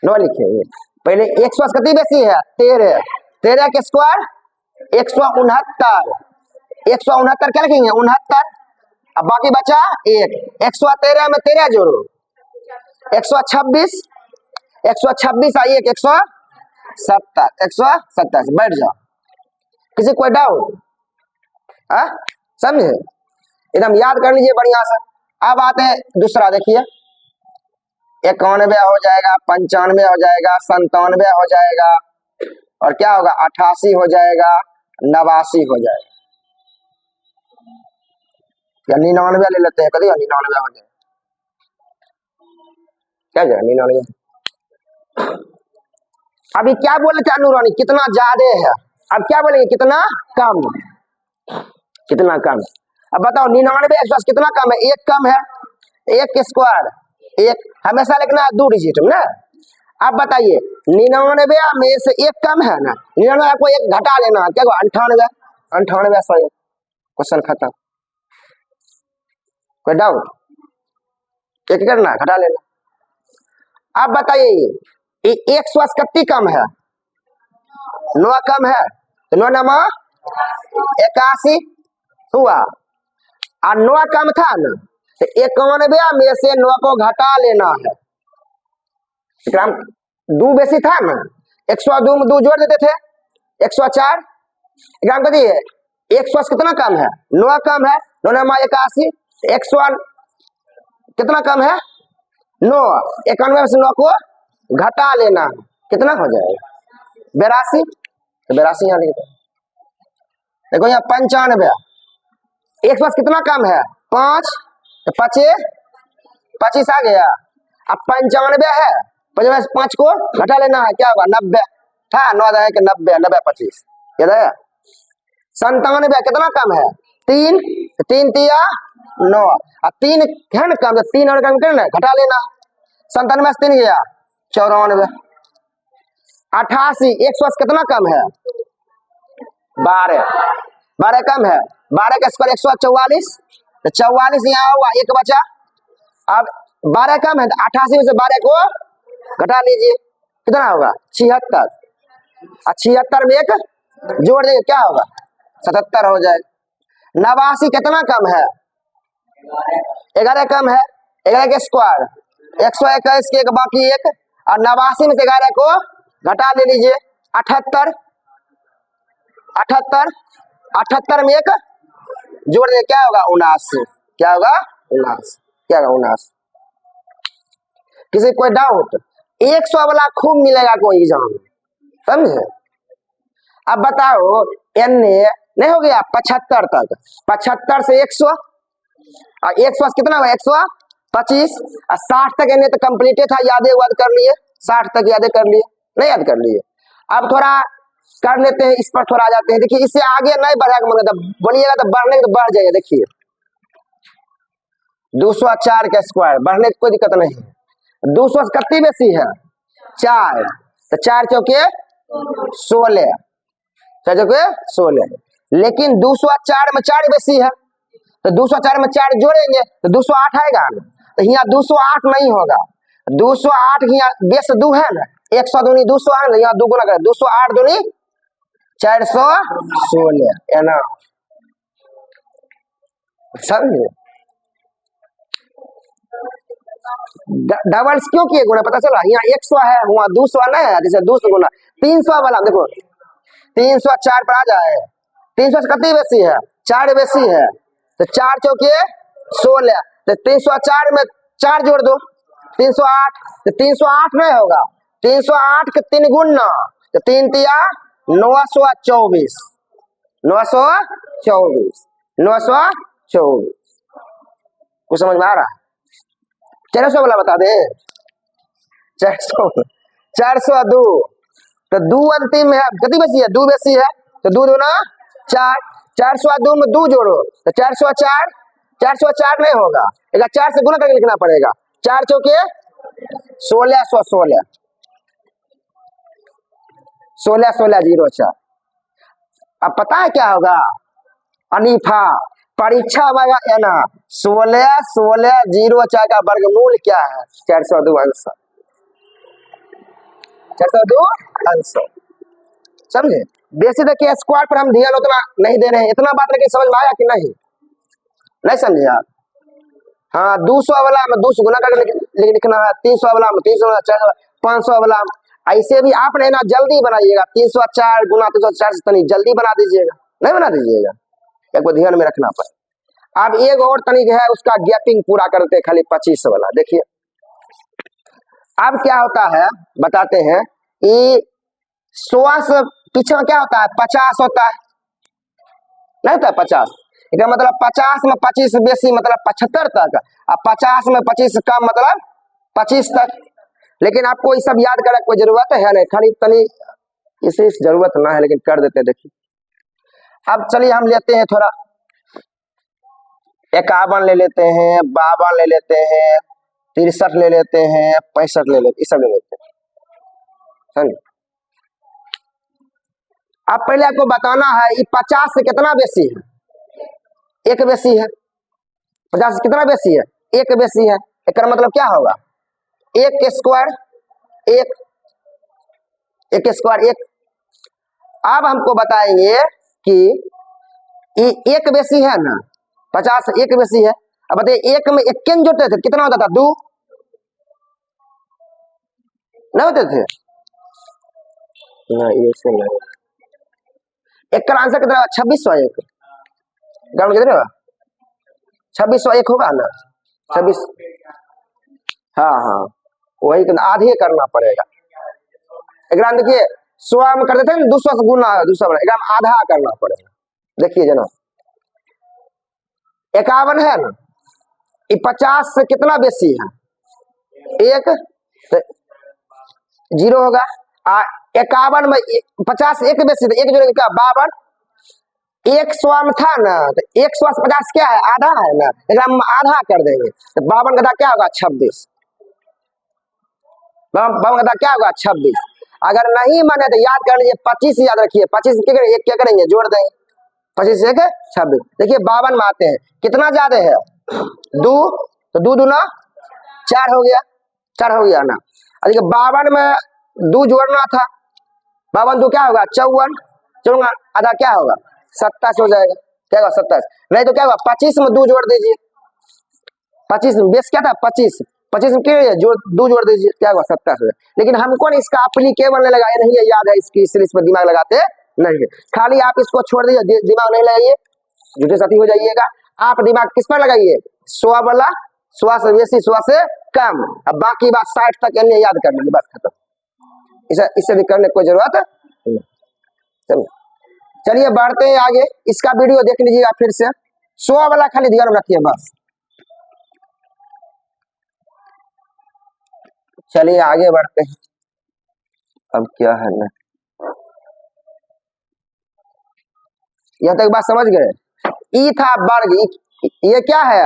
9 लिखे। पहले 100 कितनी बेसी है? 13, 13 के स्क्वायर 169, 169 क्या लिखेंगे? 69, अब बाकी बचा 1, 113 में 13 जोड़ो 126, 126 आई 170, 170। बैठ जाओ, किसी कोई डाउट? समझे? एकदम याद कर लीजिए बढ़िया से। अब आते हैं दूसरा, देखिए 91 हो जाएगा, 95 हो जाएगा, 97 हो जाएगा, और क्या होगा? 88 हो जाएगा, 89 हो जाएगा, या 99 ले लेते हैं, कभी 99 हो जाए, क्या जाए 99। अभी क्या बोले थे अनुरानी? कितना ज्यादा है, अब क्या बोलेंगे? कितना कम, कितना कम। अब बताओ 99 110 कितना कम है? 1 कम है, 1 के स्क्वायर 1, हमेशा लिखना है 2 डिजिट में ना। अब बताइए 99 में से 1 कम है ना, 99 को 1 घटा लेना है, क्या 98, 98 सही, क्वेश्चन खत्म। कोई डाउट? 1 करना, घटा लेना। अब बताइए 100 कितनी कम है? 9 कम है, तो 9 नमा 81 हुआ, और 9 कम था ना, तो 91 में से 9 को घटा लेना है। 2 बेसी था ना, 102 में 2 जोड़ देते थे 104 ग्राम कर दिए। 100 से कितना कम है? 9 कम है। 9 9 81। 100 कितना कम है? 9। 91 में से 9 को घटा लेना, कितना हो जाएगा? 82। तो 82 यहाँ लिखते हैं। देखो यहाँ 95। 100 से कितना कम है? 5। तो 25 आ गया। अब 95 है, 95 से 5 को घटा लेना है, क्या होगा? 90। हाँ 9 है कि 90, 90 25 याद है। 97 कितना कम है? 3। 3 तिया 9। अब 3 है ना कम, तो 3 और कम करना घटा लेना। 97 से 3 गया 94। 88। 100 से कितना कम है? 12। 12 कम है। 12 का स्क्वायर 144। तो 44 यहाँ हुआ, एक बचा। अब 12 कम है, तो 88 में से 12 को घटा लीजिए, कितना होगा? 76। और 76 में एक जोड़ देंगे, क्या होगा? 77 हो जाए। 89 कितना कम है? 11 कम है। 11 के स्क्वायर 121 के एक बाकी एक, और 89 में से 11 को घटा ले लीजिए, 78। 78 में एक जोड़ देंगे, क्या होगा? 79। क्या होगा? 79। क्या होगा? 79। किसी कोई डाउट? 100 वाला खूब मिलेगा कोई एग्जाम में, समझे? अब बताओ एन नहीं हो गया 75 तक। 75 से 100, और 100 से कितना हुआ? 125। और 60 तक एन तो कंप्लीट था, याद कर लिए। 60 तक याद कर लिए, नहीं याद कर लिए? अब थोड़ा कर लेते हैं, इस पर थोड़ा आ जाते हैं। देखिए इससे आगे नहीं बढ़ा मन करता, बोलिएगा तो बढ़ने तो बढ़ जाएगा। देखिए 204 का स्क्वायर बढ़ने की कोई दिक्कत नहीं है। 200 से कितनी बेसी है? 4। तो 4 चौके 16। 4 चौके 16। लेकिन 204 में 4 बेसी है, तो 204 में 4 जोड़ेंगे तो 208 आएगा ना। तो यहाँ 208 नहीं होगा। 208 यहाँ बेस 2 है ना, 100 दूनी 200 है ना, यहाँ 2 गुना कर 208 दूनी 416 है ना, समझे? डबल्स क्यों किए गुना पता चला? यहाँ 100 है, वहाँ 200 नहीं है, जैसे 200 गुना 300 वाला देखो 304 पर आ जाए। 300 से कितनी बेसी है? 4 बेसी है। तो 4 चौके 16। तो 304 में 4 जोड़ दो, 308। तो 308 नहीं होगा, 308 के 3 गुना, तो 3 तिया 924। 924। 924 कुछ समझ में आ रहा है? 400 वाला बता दे। 402। तो 2 अंतिम में है, कितनी बेसी है? 2 बेसी है, तो 2 दूना 4। 402 में 2 जोड़ो तो 404। 404 नहीं होगा, 4 से गुना करके लिखना पड़ेगा। 4 चौके 1616। 1604। अब पता है क्या होगा? अनीफा परीक्षा में है ना, 161604 का वर्गमूल क्या है? 402 आंसर। 402 आंसर, समझे? बेसिक देखिए स्क्वायर पर हम ध्यान उतना नहीं दे रहे हैं, इतना बात लेकिन समझ में आया कि नहीं? नहीं समझे आप? हाँ 200 वाला में 200 गुना करके लिखना है, 300 वाला में 300, 400, 500 वाला में ऐसे भी आप ना जल्दी बनाइएगा। 304 गुना 304 से तनी जल्दी बना दीजिएगा, नहीं बना दीजिएगा, एक बार ध्यान में रखना पड़े। अब एक और तरीका है, उसका गैपिंग पूरा करते हैं, खाली 25 वाला देखिए। अब क्या होता है बताते हैं, ये 100 से पीछे क्या होता है? 50 होता है, नहीं होता है 50। इसका मतलब 50 में 25 बेसी मतलब 75 तक, और 50 में 25 कम मतलब 25 तक। लेकिन आपको ये सब याद करने कोई जरूरत है नहीं, खाली तनी इसे जरूरत ना है, लेकिन कर देते हैं। देखिए अब चलिए हम लेते हैं थोड़ा 51 ले लेते हैं, 52 ले लेते हैं, 63 ले लेते हैं, 65 ले लेते, ये सब ले लेते हैं, समझे? अब पहले आपको बताना है ये 50 से कितना बेसी है? 1 बेसी है। 50 से कितना बेसी है? 1 बेसी है। इसका मतलब क्या होगा? 1 के स्क्वायर 1, 1 के स्क्वायर 1। अब हमको बताएंगे कि ये 1 बेसी है ना, 50 से 1 बेसी है। अब बताइए 1 में 1 जोड़ते थे कितना होता था? 2 नहीं होते थे? नहीं, ऐसे नहीं। एक का आंसर कितना? 2601। ग्राउंड कितने होगा? 2601 होगा ना? 26। हाँ हाँ, वही आधे करना पड़ेगा। ग्राम देखिए 100 में कर देते हैं 200 से गुना, 200 ग्राम आधा करना पड़ेगा। देखिए जना 51 है ना, ये 50 से कितना बेसी है? एक, तो 0 होगा। 51 में 50 एक बेसी, तो एक जोड़ेंगे क्या? 52। 100 में था ना, तो 100 से 50 क्या है? आधा है ना, ग्राम में आधा कर देंगे तो 52 का क्या होगा? 26। 52 का क्या होगा? 26। अगर नहीं माने तो याद कर लीजिए 25 याद रखिए। 25 क्या करेंगे? जोड़ देंगे। 25 एक 26। देखिए 52 में आते हैं, कितना ज्यादा है? 2, तो 2 दूना 4 हो गया, 4 हो गया ना। देखिए 52 में 2 जोड़ना था, 52 2 क्या होगा? 54। चलूंगा आधा क्या होगा? 27 हो जाएगा। क्या होगा? 27। नहीं तो क्या होगा? 25 में 2 जोड़ दीजिए। 25 में बेस क्या था? 25 में क्या जोड़ 2 जोड़ दीजिए, क्या होगा? 27। लेकिन हमको ना इसका एप्लीकेबल नहीं लगाया नहीं है, याद है इसकी, इसलिए इस पर दिमाग लगाते नहीं है। खाली आप इसको छोड़ दीजिए, दिमाग नहीं लगाइए, झूठे साथी हो जाइएगा। आप दिमाग किस पर लगाइए? 100 वाला, 100 से बेसी 100 से कम, अब बाकी बात 60 तक अन्य याद कर लीजिए, बस खत्म। इससे भी करने कोई जरूरत नहीं। चलिए बढ़ते हैं आगे, इसका वीडियो देख लीजिएगा फिर से। 100 वाला खाली ध्यान रखिए बस। चलिए आगे बढ़ते हैं। अब क्या है ना, यहां तक बात समझ गए? ई था वर्ग, ये क्या है?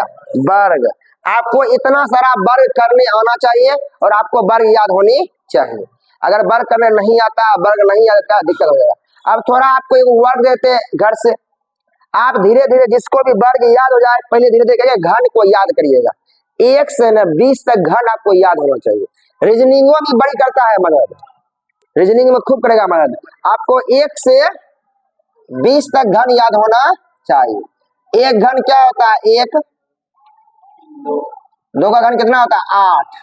वर्ग। आपको इतना सारा वर्ग करने आना चाहिए और आपको वर्ग याद होनी चाहिए। अगर वर्ग करने नहीं आता, वर्ग नहीं आता, दिक्कत हो जाएगा। अब थोड़ा आपको एक वर्ग देते हैं घर से, आप धीरे धीरे जिसको भी वर्ग याद हो जाए, पहले धीरे धीरे करिए, घन को याद करिएगा। 1 से न 20 तक घन आपको याद होना चाहिए। रीजनिंगों में बड़ी करता है मदद, रीजनिंग में खूब करेगा मदद। आपको 1 से 20 तक घन याद होना चाहिए। एक घन क्या होता है? 1, 2 का घन कितना होता है? 8।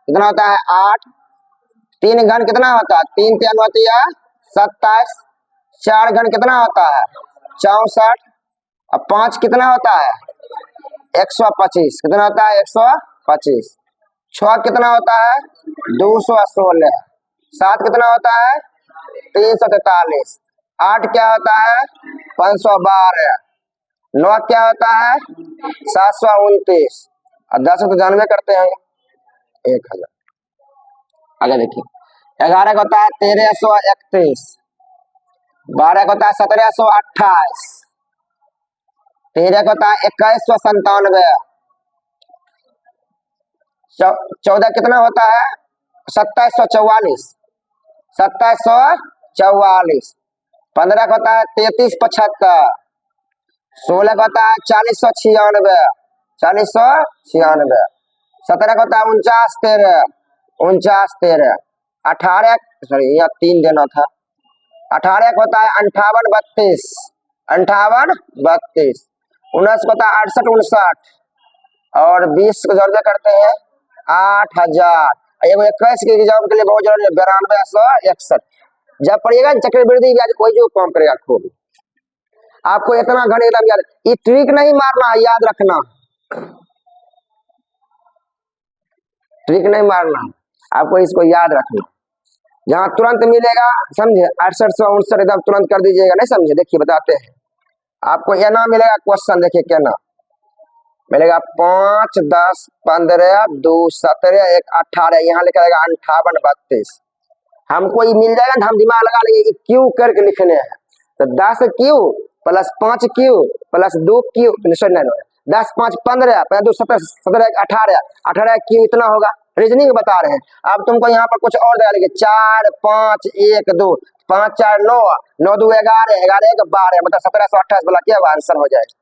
कितना होता है? 8। 3 घन कितना होता है? 3 3 होती है 27। 4 घन कितना होता है? 64। अब 5 कितना होता है? 125। कितना होता है? 125। 6 कितना होता है? 216। 7 कितना होता है? 343। 8 क्या होता है? 512। 9 क्या होता है? 729। और 10 तो जानवे करते हैं 1000। आगे देखिए 11 का होता है 1331। 12 का होता है 1728। 13 का होता है 2197। 14 कितना होता है? 2744। 2744। 15 का होता है 3375। 16 का होता है 4096। 4096। 17 का होता है 4913। 4913। 18, सॉरी यहाँ 3 देना था। 18 का होता है 5832। 5832। 19 का होता है 6859। और 20 को जोड़ करते हैं 8000। 21 के एग्जाम के लिए बहुत जरूरी है 9261। जब पढ़िएगा चक्रवृद्धि ब्याज कोई जो कम करेगा खूब। आपको इतना घन एकदम याद, ये ट्रिक नहीं मारना है, याद रखना। ट्रिक नहीं मारना, आपको इसको याद रखना। जहां तुरंत मिलेगा, समझे? 6800 69 एकदम तुरंत कर दीजिएगा, नहीं समझे? देखिए बताते हैं आपको। ये ना मिलेगा क्वेश्चन, देखिए क्या ना मिलेगा? 5 10 15 2 17 1 18। यहाँ लिखा रहेगा 5832। हमको ये मिल जाएगा, हम दिमाग लगा लेंगे क्यू करके लिखने हैं। तो 10 Q plus 5 Q plus 2 Q, 10 5 15 2 17 17 1 18। 18 Q इतना होगा। रीजनिंग बता रहे हैं। अब तुमको यहाँ पर कुछ और दे देंगे 4 5 1 2 5 4 9 9 2 11 11 1 12, मतलब 1728 बोला क्या आंसर हो जाएगा।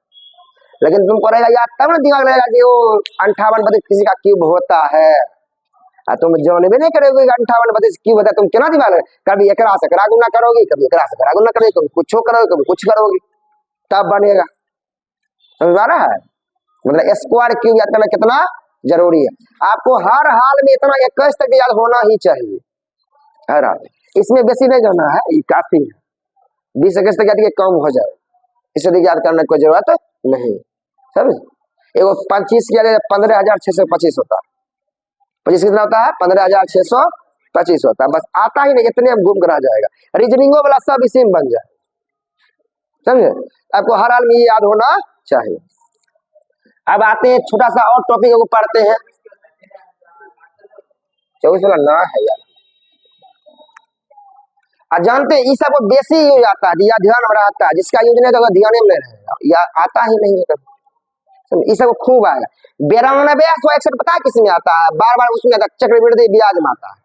लेकिन तुमको रहेगा याद, तब ना दिमाग लगेगा कि वो 5832 किसी का क्यूब होता है। तुम जोन भी नहीं करोगे 5832 क्यूब होता है, तुम क्या दिमाग लगे? कभी एकरा से करा गुना करोगी, कभी एकरा से करा गुना करोगी, कभी कुछ करोगे, कभी कुछ करोगी, तब बनेगा। समझ आ रहा है? मतलब स्क्वायर क्यूब याद करना कितना जरूरी है। आपको हर हाल में इतना 21 तक याद होना ही चाहिए, हर हाल। इसमें बेसी नहीं करना है, ये काफी है। 20 तक याद कम हो जाए, इसे देखिए याद करने की कोई जरूरत नहीं। समझ, एगो 25 किया 15,625 होता है। 25 कितना होता है? 15,625 होता है। बस आता ही नहीं, इतने में घूम कर आ जाएगा। रीजनिंगो वाला सब इसी में बन जाए, समझे? आपको हर हाल में ये याद होना चाहिए। अब आते हैं छोटा सा और टॉपिक को पढ़ते हैं। 24 वाला ना है यार, जानते हैं इस सब बेसी यूज आता है, या ध्यान में रहता है, जिसका यूज नहीं तो ध्यान में नहीं रहेगा, या आता ही नहीं है। इस सब खूब आएगा। 92 161 पता है किसमें आता है? बार बार उसमें आता है, चक्रवृद्धि ब्याज में आता है।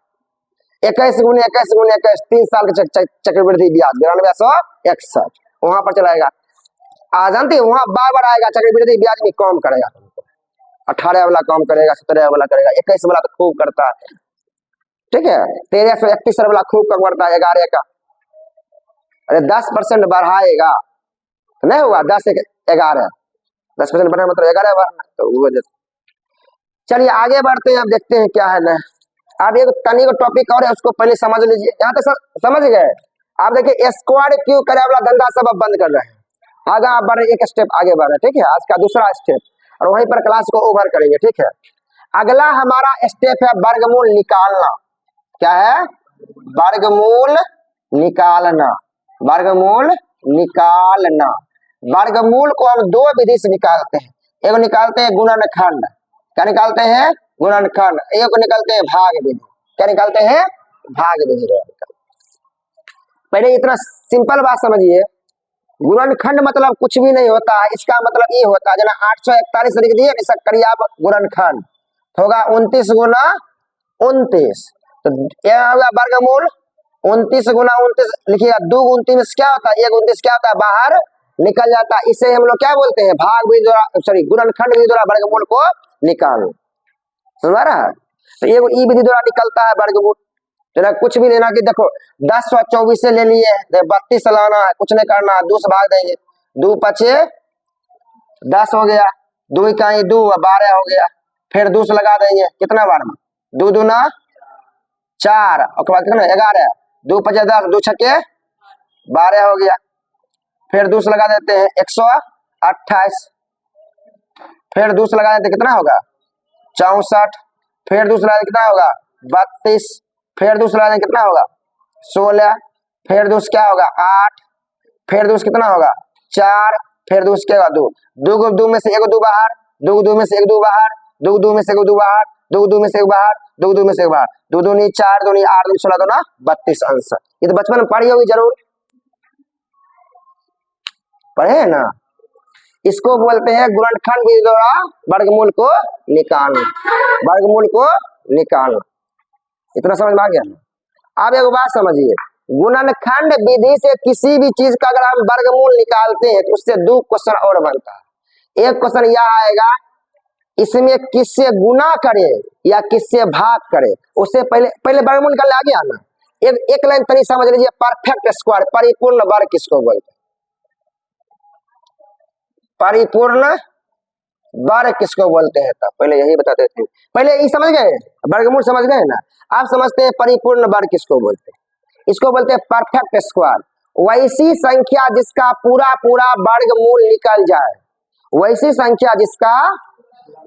21 गुने 21 गुने 21 3 साल के चक्रवृद्धि ब्याज 92 161 वहां पर चलाएगा। जानते हैं वहां बार बार आएगा, चक्रवृद्धि ब्याज में कम करेगा तुमको, 18 वाला कम करेगा, 17 वाला करेगा, 21 वाला तो खूब करता है, ठीक है। 1331 वाला खूब कम करता है 11 का। अरे 10% बढ़ाएगा तो नहीं हुआ, 10 11 10% बढ़ा मतलब 11 बढ़ना, तो वो चलिए आगे बढ़ते हैं। अब देखते हैं क्या है ना। अब एक तनी को टॉपिक और है, उसको पहले समझ लीजिए। यहाँ तक समझ गए? आप देखिए स्क्वाड क्यों करे वाला धंधा सब अब बंद कर रहे हैं, आगे आप बढ़ रहे, एक स्टेप आगे बढ़ रहे, ठीक है। आज का दूसरा स्टेप, और वहीं पर क्लास को ओवर करेंगे, ठीक है। अगला हमारा स्टेप है वर्गमूल निकालना। क्या है? वर्गमूल निकालना। वर्गमूल निकालना। वर्गमूल को हम दो विधि से निकालते हैं। एक निकालते हैं गुणनखंड। क्या निकालते हैं? गुणनखंड। एक को निकालते हैं भाग विधि। क्या निकालते हैं? भाग विधि। पहले इतना सिंपल बात समझिए, गुणनखंड मतलब कुछ भी नहीं होता है। इसका मतलब ये होता है, जना 841 लिख दिए, इसका करिए आप गुणनखंड, होगा 29 गुना 29, तो क्या होगा वर्गमूल 29 गुना 29 लिखिएगा। 2 29 क्या होता है? 1 29 क्या होता है? बाहर निकल जाता है। इसे हम लोग क्या बोलते हैं? भाग विधि द्वारा, सॉरी गुणनखंड विधि द्वारा वर्गमूल को निकालो, समझ रहा है? तो ये विधि द्वारा निकलता है वर्गमूल। जना कुछ भी लेना कि देखो 10 और 24 से ले लिए, 32 लाना है, कुछ नहीं करना है, 2 से भाग देंगे, 2 पचे 10 हो गया, 2 इकाई 2 12 हो गया, फिर 2 से लगा देंगे, कितना बार में? 2 दूना 4, और बाद कितना 11, 2 पचे 10, 2 छके 12 हो गया, फिर 2 से लगा देते हैं 128, फिर 2 से लगा देते कितना होगा? 64, फिर दूसरा कितना होगा? 32, फिर दूसरा कितना होगा? 16, फिर दूसरा क्या होगा? 8, फिर दूसरा कितना होगा? 4, फिर दूसरा क्या होगा? 2, 2 को 2 में से 1 2 बाहर, 2 2 में से 1 2 बाहर, 2 2 में से 1 2 बाहर, 2 2 में से 1 बाहर, 2 2 में से 1 बाहर, 2 2 नहीं 4 2 नहीं 8 2 16 2 ना 32 आंसर। ये तो बचपन में पढ़ी होगी जरूर, पढ़े है ना? इसको बोलते हैं गुणनखंड विधि द्वारा वर्गमूल को निकालना। वर्गमूल को निकालना, इतना समझ में आ गया ना? अब एक बात समझिए, गुणनखंड विधि से किसी भी चीज का अगर हम वर्गमूल निकालते हैं तो उससे 2 क्वेश्चन और बनता है। एक क्वेश्चन यह आएगा, इसमें किससे गुना करे या किससे भाग करे, उससे पहले वर्गमूल निकालने आ गया ना। एक लाइन तनी समझ लीजिए, परफेक्ट स्क्वायर, परिपूर्ण वर्ग किसको बोलते हैं? परिपूर्ण वर्ग किसको बोलते हैं? तब पहले यही बताते थे। पहले ये समझ गए, वर्गमूल समझ गए ना? आप समझते हैं परिपूर्ण वर्ग किसको बोलते हैं? इसको बोलते हैं परफेक्ट स्क्वायर। वैसी संख्या जिसका पूरा पूरा वर्गमूल निकल जाए, वैसी संख्या जिसका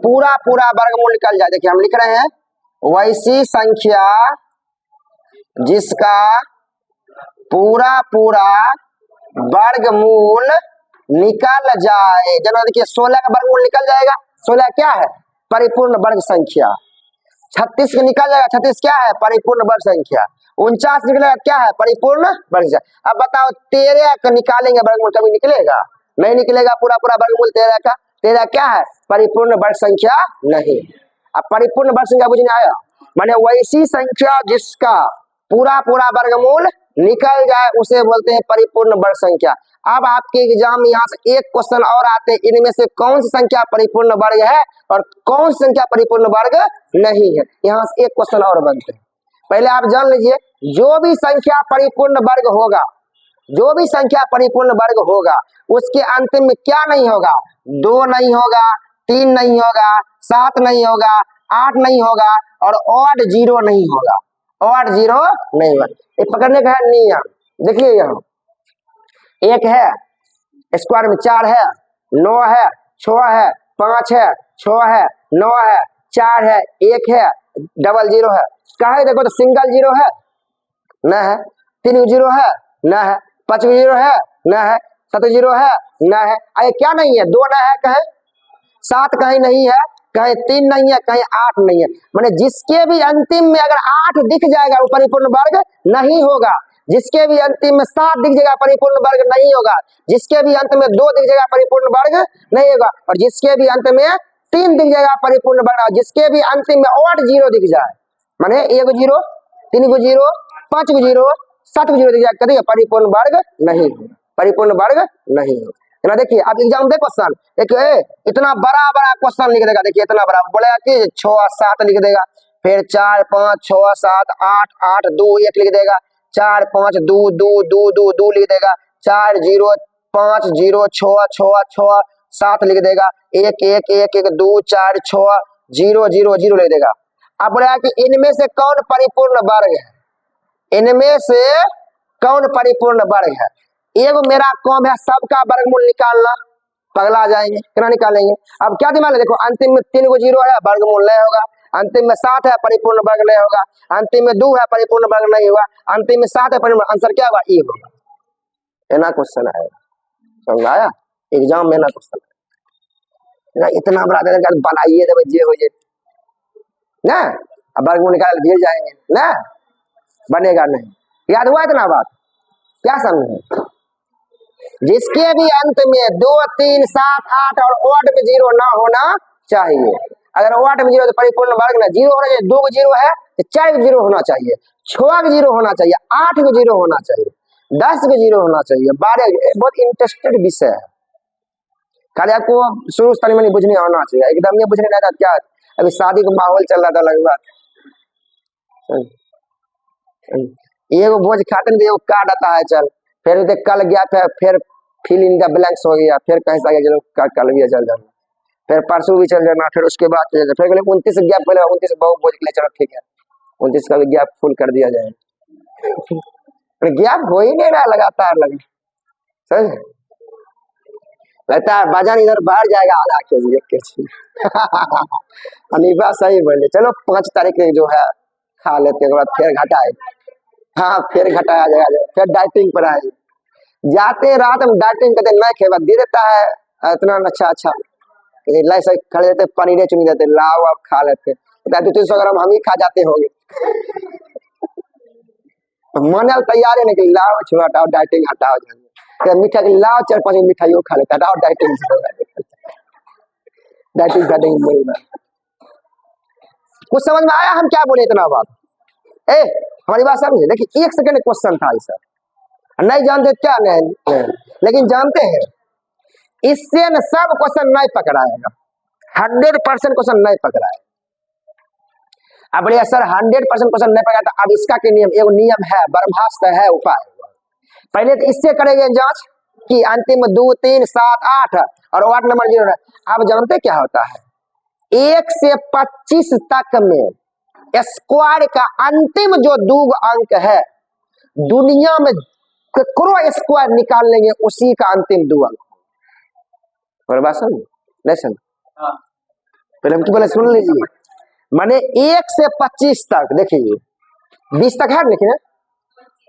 पूरा पूरा वर्गमूल निकल जाए। देखिए हम लिख रहे हैं, वैसी संख्या जिसका पूरा पूरा वर्गमूल निकल जाए। जब देखिए 16 का वर्गमूल निकल जाएगा, 16 क्या है? परिपूर्ण वर्ग संख्या। 36 निकल जाएगा, 36 क्या है? परिपूर्ण वर्ग संख्या। 49 निकलेगा, क्या है? परिपूर्ण वर्ग संख्या। अब बताओ 13 का निकालेंगे वर्गमूल, कभी निकलेगा? नहीं निकलेगा पूरा पूरा वर्गमूल 13 का। 13 क्या है? परिपूर्ण वर्ग संख्या नहीं। अब परिपूर्ण वर्ग संख्या बुझ नहीं आया? माने वैसी संख्या जिसका पूरा पूरा वर्गमूल निकल जाए उसे बोलते हैं परिपूर्ण वर्ग संख्या। अब आपके एग्जाम में यहाँ से एक क्वेश्चन और आते हैं, इनमें से कौन सी संख्या परिपूर्ण वर्ग है और कौन सी संख्या परिपूर्ण वर्ग नहीं है। यहाँ से एक क्वेश्चन और बनते हैं। पहले आप जान लीजिए, जो भी संख्या परिपूर्ण वर्ग होगा, जो भी संख्या परिपूर्ण वर्ग होगा, उसके अंतिम में क्या नहीं होगा? 2 नहीं होगा, 3 नहीं होगा, 7 नहीं होगा, 8 नहीं होगा, और ऑड 0 नहीं होगा। ऑड 0 नहीं होगा। ये पकड़ने का है नियम। देखिए यहाँ 1 है, स्क्वायर में 4 है, 9 है, 6 है, 5 है, 6 है, 9 है, 4 है, 1 है, डबल जीरो है। कहा है देखो तो सिंगल जीरो है न है, 3 जीरो है न है, 5 जीरो है न है, 7 जीरो है न है। अरे क्या नहीं है, 2 न है, कहे 7 कहीं नहीं है, कहीं 3 नहीं है, कहीं 8 नहीं है। माने जिसके भी अंतिम में अगर 8 दिख जाएगा वो परिपूर्ण वर्ग नहीं होगा, जिसके भी अंतिम में 7 दिख जाएगा परिपूर्ण वर्ग नहीं होगा, जिसके भी अंत में 2 दिख जाएगा परिपूर्ण वर्ग नहीं होगा, और जिसके भी अंत में 3 दिख जाएगा परिपूर्ण वर्ग, जिसके भी अंतिम में ऑड जीरो दिख जाए, माने 1 जीरो, 3 जीरो, 5 जीरो, 7 जीरो दिख जाए, कभी परिपूर्ण वर्ग नहीं होगा, परिपूर्ण वर्ग नहीं होगा। ना देखिए आप एग्जाम दे क्वेश्चन, देखिए इतना बड़ा बड़ा क्वेश्चन लिख देगा, देखिए इतना बड़ा बोलेगा कि 6 7 लिख देगा, फिर 4 5 6 7 8 8 2 1 लिख देगा, 4 5 2 2 2 2 2 लिख देगा, 4 0 5 0 6 6 6 7 लिख देगा, 1 1 1 1 2 4 6 0 0 0 लिख देगा। अब बोलेगा कि इनमें से कौन परिपूर्ण वर्ग है, इनमें से कौन परिपूर्ण वर्ग है। एगो मेरा काम है सबका वर्गमूल निकालना, पगला जाएंगे, कितना निकालेंगे। अब क्या दिमाग है, देखो अंतिम में 3 जीरो है, वर्गमूल नहीं होगा, अंतिम में 7 है, परिपूर्ण वर्ग नहीं होगा, अंतिम में 2 है, परिपूर्ण वर्ग नहीं होगा, अंतिम में 7 है, परिपूर्ण, आंसर क्या होगा, ई होगा। इतना क्वेश्चन है, समझ आया, एग्जाम में ना क्वेश्चन है, इतना बड़ा दे देगा, बनाइए देवे जे हो जे ना, अब वर्गमूल निकाल दिए जाएंगे ना, बनेगा नहीं। याद हुआ इतना बात, क्या समझे, जिसके भी अंत में 2 3 7 8 और ओड में जीरो ना होना चाहिए। अगर ओड में जीरो तो परिपूर्ण वर्ग ना, जीरो होना चाहिए, 2 जीरो है तो 4 जीरो होना चाहिए, 6 जीरो होना चाहिए, 8 जीरो होना चाहिए, 10 जीरो होना चाहिए, 12। बहुत इंटरेस्टेड विषय है, खाली आपको शुरू से तनी बुझने होना चाहिए, एकदम नहीं बुझने नहीं क्या। अभी शादी का माहौल चल रहा था लगभग, एगो भोज खाते नहीं, एगो कार्ड आता है, चल फिर कल गया, फिर फिल इन द ब्लैंक्स हो गया, फिर कहीं से आगे कल भी चल जाना, फिर परसों भी चल जाना, फिर उसके बाद चल जाना, फिर 29 गैप, पहले 29 बहुत भोज के लिए, चलो ठीक है 29 का भी गैप फुल कर दिया जाए। गैप हो ही नहीं रहा, लगातार लगे, समझ लगता है बाजार इधर बाहर जाएगा, आधा केजी 1 केजी। अनिबा सही बोले, चलो 5 तारीख जो है खा लेते हैं, फिर घटाए, हाँ फिर घटाया जाएगा, फिर डाइटिंग पर आए, जाते रात में डाइटिंग करते नहीं खेबा दे देता है इतना अच्छा अच्छा, लाइसे खड़े देते, पनीर चुनी देते, लाओ आप खा लेते, 200 ग्राम हम ही खा जाते होंगे। मन तैयार है नहीं, लाओ छोड़ा हटाओ, डाइटिंग हटाओ, मीठा के लाओ 4-5 मिठाइयों खा लेता, हटाओ डाइटिंग, डाइटिंग डाइटिंग बोली बात। कुछ समझ में आया हम क्या बोले इतना बात, हमारी बात समझे। देखिए 1 सेकंड क्वेश्चन था सर, नहीं जानते क्या नहीं, लेकिन जानते हैं इससे न सब क्वेश्चन नहीं पकड़ाएगा, 100% क्वेश्चन नहीं पकड़ाएगा। अब बढ़िया सर 100% क्वेश्चन नहीं पकड़ा, अब इसका के नियम, एगो नियम है, ब्रह्मास्त्र है, उपाय। पहले तो इससे करेंगे जांच कि अंतिम 2 3 7 8 और वार्ड नंबर 0 है। अब जानते क्या होता है, 1 से 25 तक में स्क्वायर का अंतिम जो 2 अंक है, दुनिया में करोड़ स्क्वायर निकाल लेंगे, उसी का अंतिम 2 अंक। और बात समझ नहीं समझ, पहले हम तो बोले सुन लीजिए, माने 1 से 25 तक, देखिए 20 तक है लेकिन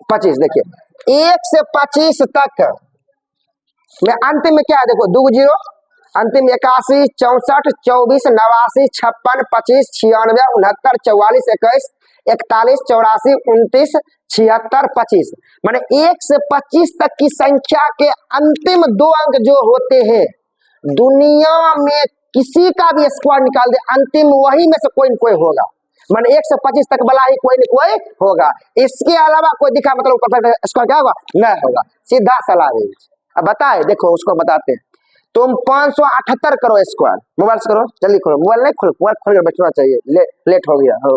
25, देखिए 1 से 25 तक में अंतिम में क्या है, देखो 2 जीरो, अंतिम 81 64 24 89 56 25 96 69 44 21 41 84 29 76 25, माने 1 से 25 तक की संख्या के अंतिम 2 अंक जो होते हैं, दुनिया में किसी का भी स्क्वायर निकाल दे, अंतिम वही में से कोई न कोई होगा, माने 1 से 25 तक वाला ही कोई न कोई होगा, इसके अलावा कोई दिखा मतलब परफेक्ट स्क्वायर क्या होगा, नहीं होगा, सीधा सलाह। अब बताए, देखो उसको बताते हैं, तुम 578 करो स्क्वायर, मोबाइल से करो, जल्दी खोलो, मोबाइल नहीं खोलो, मोबाइल खोल कर बैठना चाहिए, लेट हो गया हो।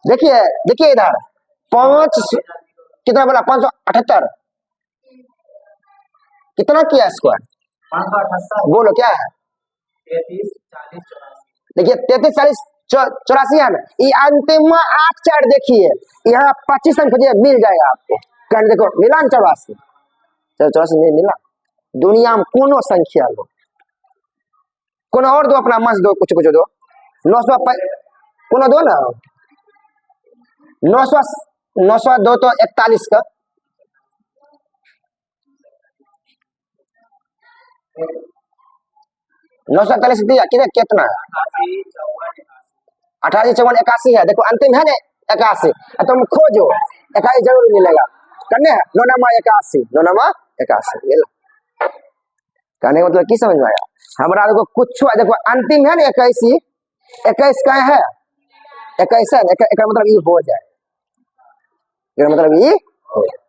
देखिए देखिए इधर 5 कितना बोला, 578 कितना किया स्क्वायर, 578 बोलो क्या है, 33 40 84। देखिए 33 40 84 है ना, ये अंतिम 8 4 देखिए, यहाँ 25 अंक मिल जाएगा आपको, कहने देखो मिला न 84, 84 नहीं मिला। दुनिया में कोनो संख्या लो, कोनो और दो, अपना मस्त दो, कुछ कुछ दो। 900 कोनो दो ना, 900 दो तो 41 का 941 दिया कितना है? 88 54 81 है। देखो अंतिम है ना 81, तुम खोजो 81 जरूर मिलेगा। करने है 9 नमा 81, 9 नमा 81 मिला। कहने का मतलब की समझ में आया? हमारा देखो कुछ देखो अंतिम है ना 81, 21 का है 21 है, एक मतलब ये हो जाए, मतलब ये हो जाए।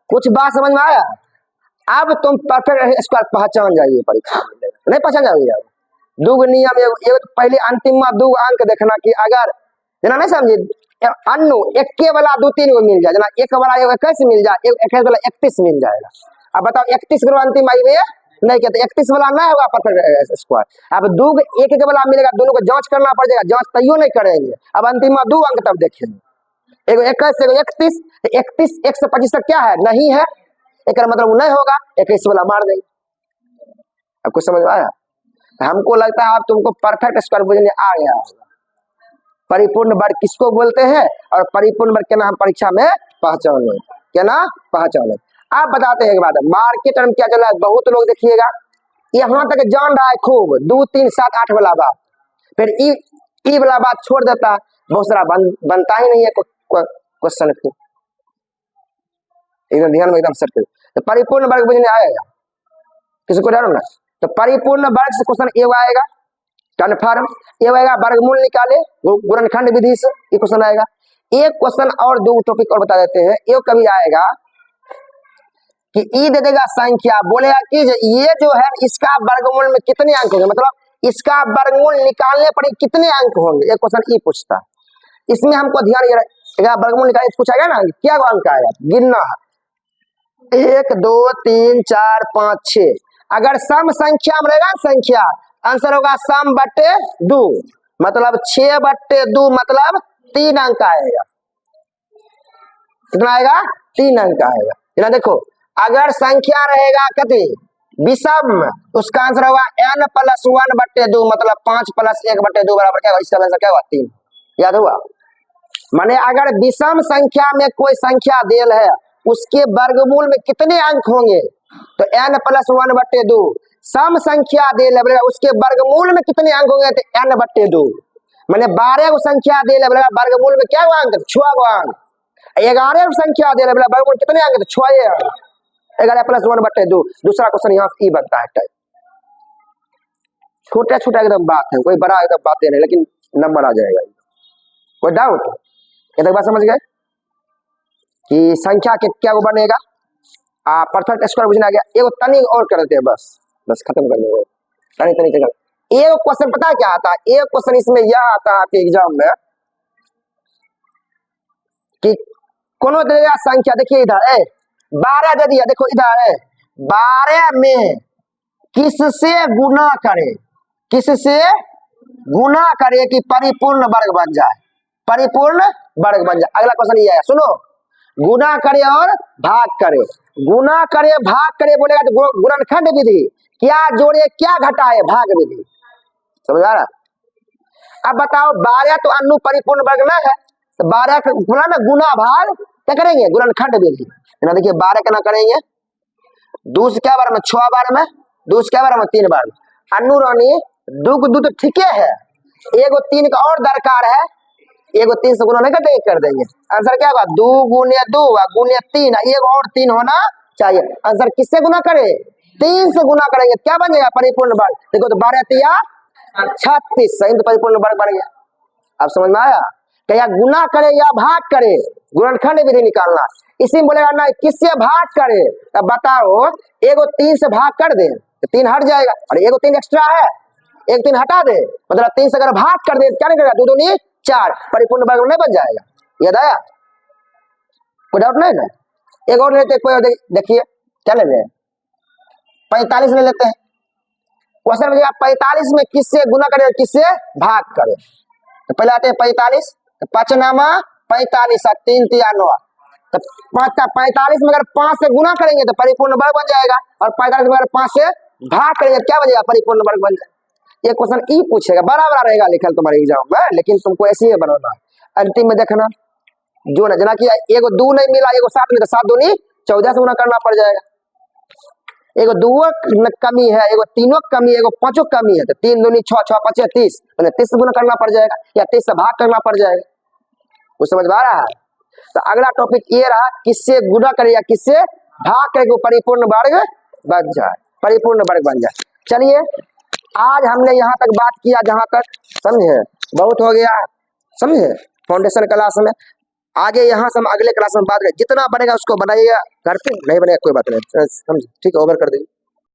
कुछ बात समझ में आया? अब तुम परफेक्ट स्क्वायर पहचान जाइए, परीक्षा नहीं पहचान जाइए। अब दूग नियम ये पहले अंतिम में दो अंक देखना कि अगर जना नहीं समझे अन्नु एक के वाला 2 3 को मिल जाए, जना एक वाला 21 मिल जाए, 21 वाला 31 मिल जाएगा। अब बताओ 31 करो अंतिम आई हुई नहीं कहते 31 वाला नहीं होगा परफेक्ट स्क्वायर। अब दो एक एक वाला मिलेगा, दोनों को जांच करना पड़ेगा, जांच तैयो नहीं करेंगे। अब अंतिम में 2 अंक तब देखेंगे, एगो 21 एगो 31, 31 1 से 25 तक क्या है नहीं है, एक मतलब नहीं होगा, 21 वाला मार देंगे। अब कुछ समझ में आया? हमको लगता है अब तुमको परफेक्ट स्क्वायर बुझने आ गया होगा। परिपूर्ण वर्ग किसको बोलते हैं और परिपूर्ण वर्ग के नाम परीक्षा में पहचाने, क्या ना पहचाने। आप बताते हैं एक बात, मार्केट में क्या चल रहा है, बहुत लोग देखिएगा यहाँ तक जान रहा है खूब 2 3 7 8 वाला बात, फिर ई वाला बात छोड़ देता, बहुत सारा बनता ही नहीं है क्वेश्चन को, एकदम ध्यान में एकदम सेट कर। तो परिपूर्ण वर्ग बुझने आएगा, किसी को डरो ना। तो परिपूर्ण वर्ग से क्वेश्चन ए आएगा, कन्फर्म ये आएगा, वर्गमूल निकाले गुणनखंड विधि से, ये क्वेश्चन आएगा। एक क्वेश्चन और 2 टॉपिक और बता देते हैं। ये कभी आएगा कि ई दे देगा संख्या, बोलेगा कि ये जो है इसका वर्गमूल में कितने अंक होंगे, मतलब इसका वर्गमूल निकालने पर कितने अंक होंगे, एक क्वेश्चन ई पूछता। इसमें हमको ध्यान ये वर्गमूल निकालने पूछा गया ना, क्या अंक आएगा गिनना है, 1 2 3 4 5 6। अगर सम संख्या में रहेगा संख्या, आंसर होगा सम बट्टे 2, मतलब 6 बट्टे 2 मतलब 3 अंक आएगा। कितना आएगा? 3 अंक आएगा। देखो अगर संख्या रहेगा कति विषम, उसका आंसर होगा n + 1 बट्टे 2, मतलब 5 + 1 बट्टे 2 बराबर क्या होगा, इसका आंसर क्या होगा 3। याद हुआ? माने अगर विषम संख्या में कोई संख्या देल है उसके वर्गमूल में कितने अंक होंगे, तो n + 1 बट्टे 2। सम संख्या दे लेगा उसके वर्गमूल में कितने अंक होंगे, तो n बट्टे 2। मैंने 12 को संख्या दे लेगा वर्गमूल में क्या अंक, 6 गो अंक। 11 को संख्या दे लेगा वर्गमूल कितने अंक, तो 6 अंक। 11 + 1 बट्टे 2। दूसरा क्वेश्चन यहाँ ई बनता है टाइप, छोटा छोटा एकदम बात है, कोई बड़ा एकदम बातें नहीं, लेकिन नंबर आ जाएगा। कोई डाउट? ये तक बात समझ गए कि संख्या के क्या वो बनेगा, परफेक्ट स्क्वायर बुझना गया। एगो तनी और कर देते हैं, बस खत्म कर देंगे तनी जगह। एक क्वेश्चन पता है क्या आता है, एक क्वेश्चन इसमें यह आता है आपके एग्जाम में कि कोनो दे दिया संख्या, देखिए इधर है 12 दे दिया, देखो इधर है 12 में किससे गुना करे, किससे गुना करे कि परिपूर्ण वर्ग बन जाए, परिपूर्ण वर्ग बन जाए। अगला क्वेश्चन ये है, सुनो, गुना करे और भाग करे, गुना करे भाग करे बोलेगा तो गुणनखंड विधि, क्या जोड़े क्या घटाए, भाग विधि। समझ आ रहा? अब बताओ 12 तो अन्नु परिपूर्ण वर्ग न है, तो 12 का गुना ना गुना भाग क्या करेंगे, गुणनखंड विधि। ना देखिए 12 का ना करेंगे 2 से क्या बार में 6 बार में, 2 से क्या बार में 3 बार में। अन्नु रानी दू तो ठीक है, एगो 3 का और दरकार है, एगो 3 से गुना नहीं करते, कर देंगे। आंसर क्या होगा 2 × 2 × 3, एगो और 3 होना चाहिए। आंसर किससे गुना करे, 3 से गुना करेंगे, क्या बन जाएगा परिपूर्ण वर्ग। देखो तो 12 3 36, सही तो परिपूर्ण वर्ग बन गया। अब समझ में आया? क्या गुना करे या भाग करे, गुणनखंड विधि निकालना। इसी में बोलेगा ना किससे भाग करे, अब बताओ एगो 3 से भाग कर दे तो 3 हट जाएगा, और एगो 3 एक्स्ट्रा है, एक 3 हटा दे, मतलब 3 से अगर भाग कर दे क्या नहीं करेगा, 2 दूनी 4, परिपूर्ण वर्ग नहीं बन जाएगा। याद आया? कोई डाउट नहीं ना? एक और लेते, कोई और देखिए क्या ले रहे हैं, 45 ले लेते हैं। क्वेश्चन में 45 में किससे गुना करे किससे भाग करे, तो पहले आते हैं 45, तो 5 नामा 45 और 3 तिया 9, तो 45 में अगर 5 से गुना करेंगे तो परिपूर्ण वर्ग बन जाएगा, और 45 में अगर 5 से भाग करेंगे क्या बन जाएगा, परिपूर्ण वर्ग बन जाएगा। ये क्वेश्चन ई पूछेगा, बड़ा बड़ा रहेगा लिखल तुम्हारे एग्जाम में, लेकिन तुमको ऐसे ही बनाना है। अंतिम में देखना जो ना, जना कि एगो 2 नहीं मिला, एगो 7 नहीं, तो 7 दूनी 14 से गुना करना पड़ जाएगा। एगो 2 कमी है, एगो 3 कमी है, एगो 5 कमी है, तो 3 दूनी 6, 6 5 30, मैंने 30 से गुना करना पड़ जाएगा, या 30 से भाग करना पड़ जाएगा। वो समझ में आ रहा है? तो अगला टॉपिक ये रहा, किससे गुना करे या किससे भाग करे परिपूर्ण वर्ग बन जाए, परिपूर्ण वर्ग बन जाए। चलिए आज हमने यहाँ तक बात किया, जहां तक समझे, बहुत हो गया, समझे फाउंडेशन क्लास में। आगे यहाँ से हम अगले क्लास में बात करें, जितना बनेगा उसको बनाइएगा, करते नहीं बनेगा कोई बात नहीं, समझे, ठीक है, ओवर कर दीजिए।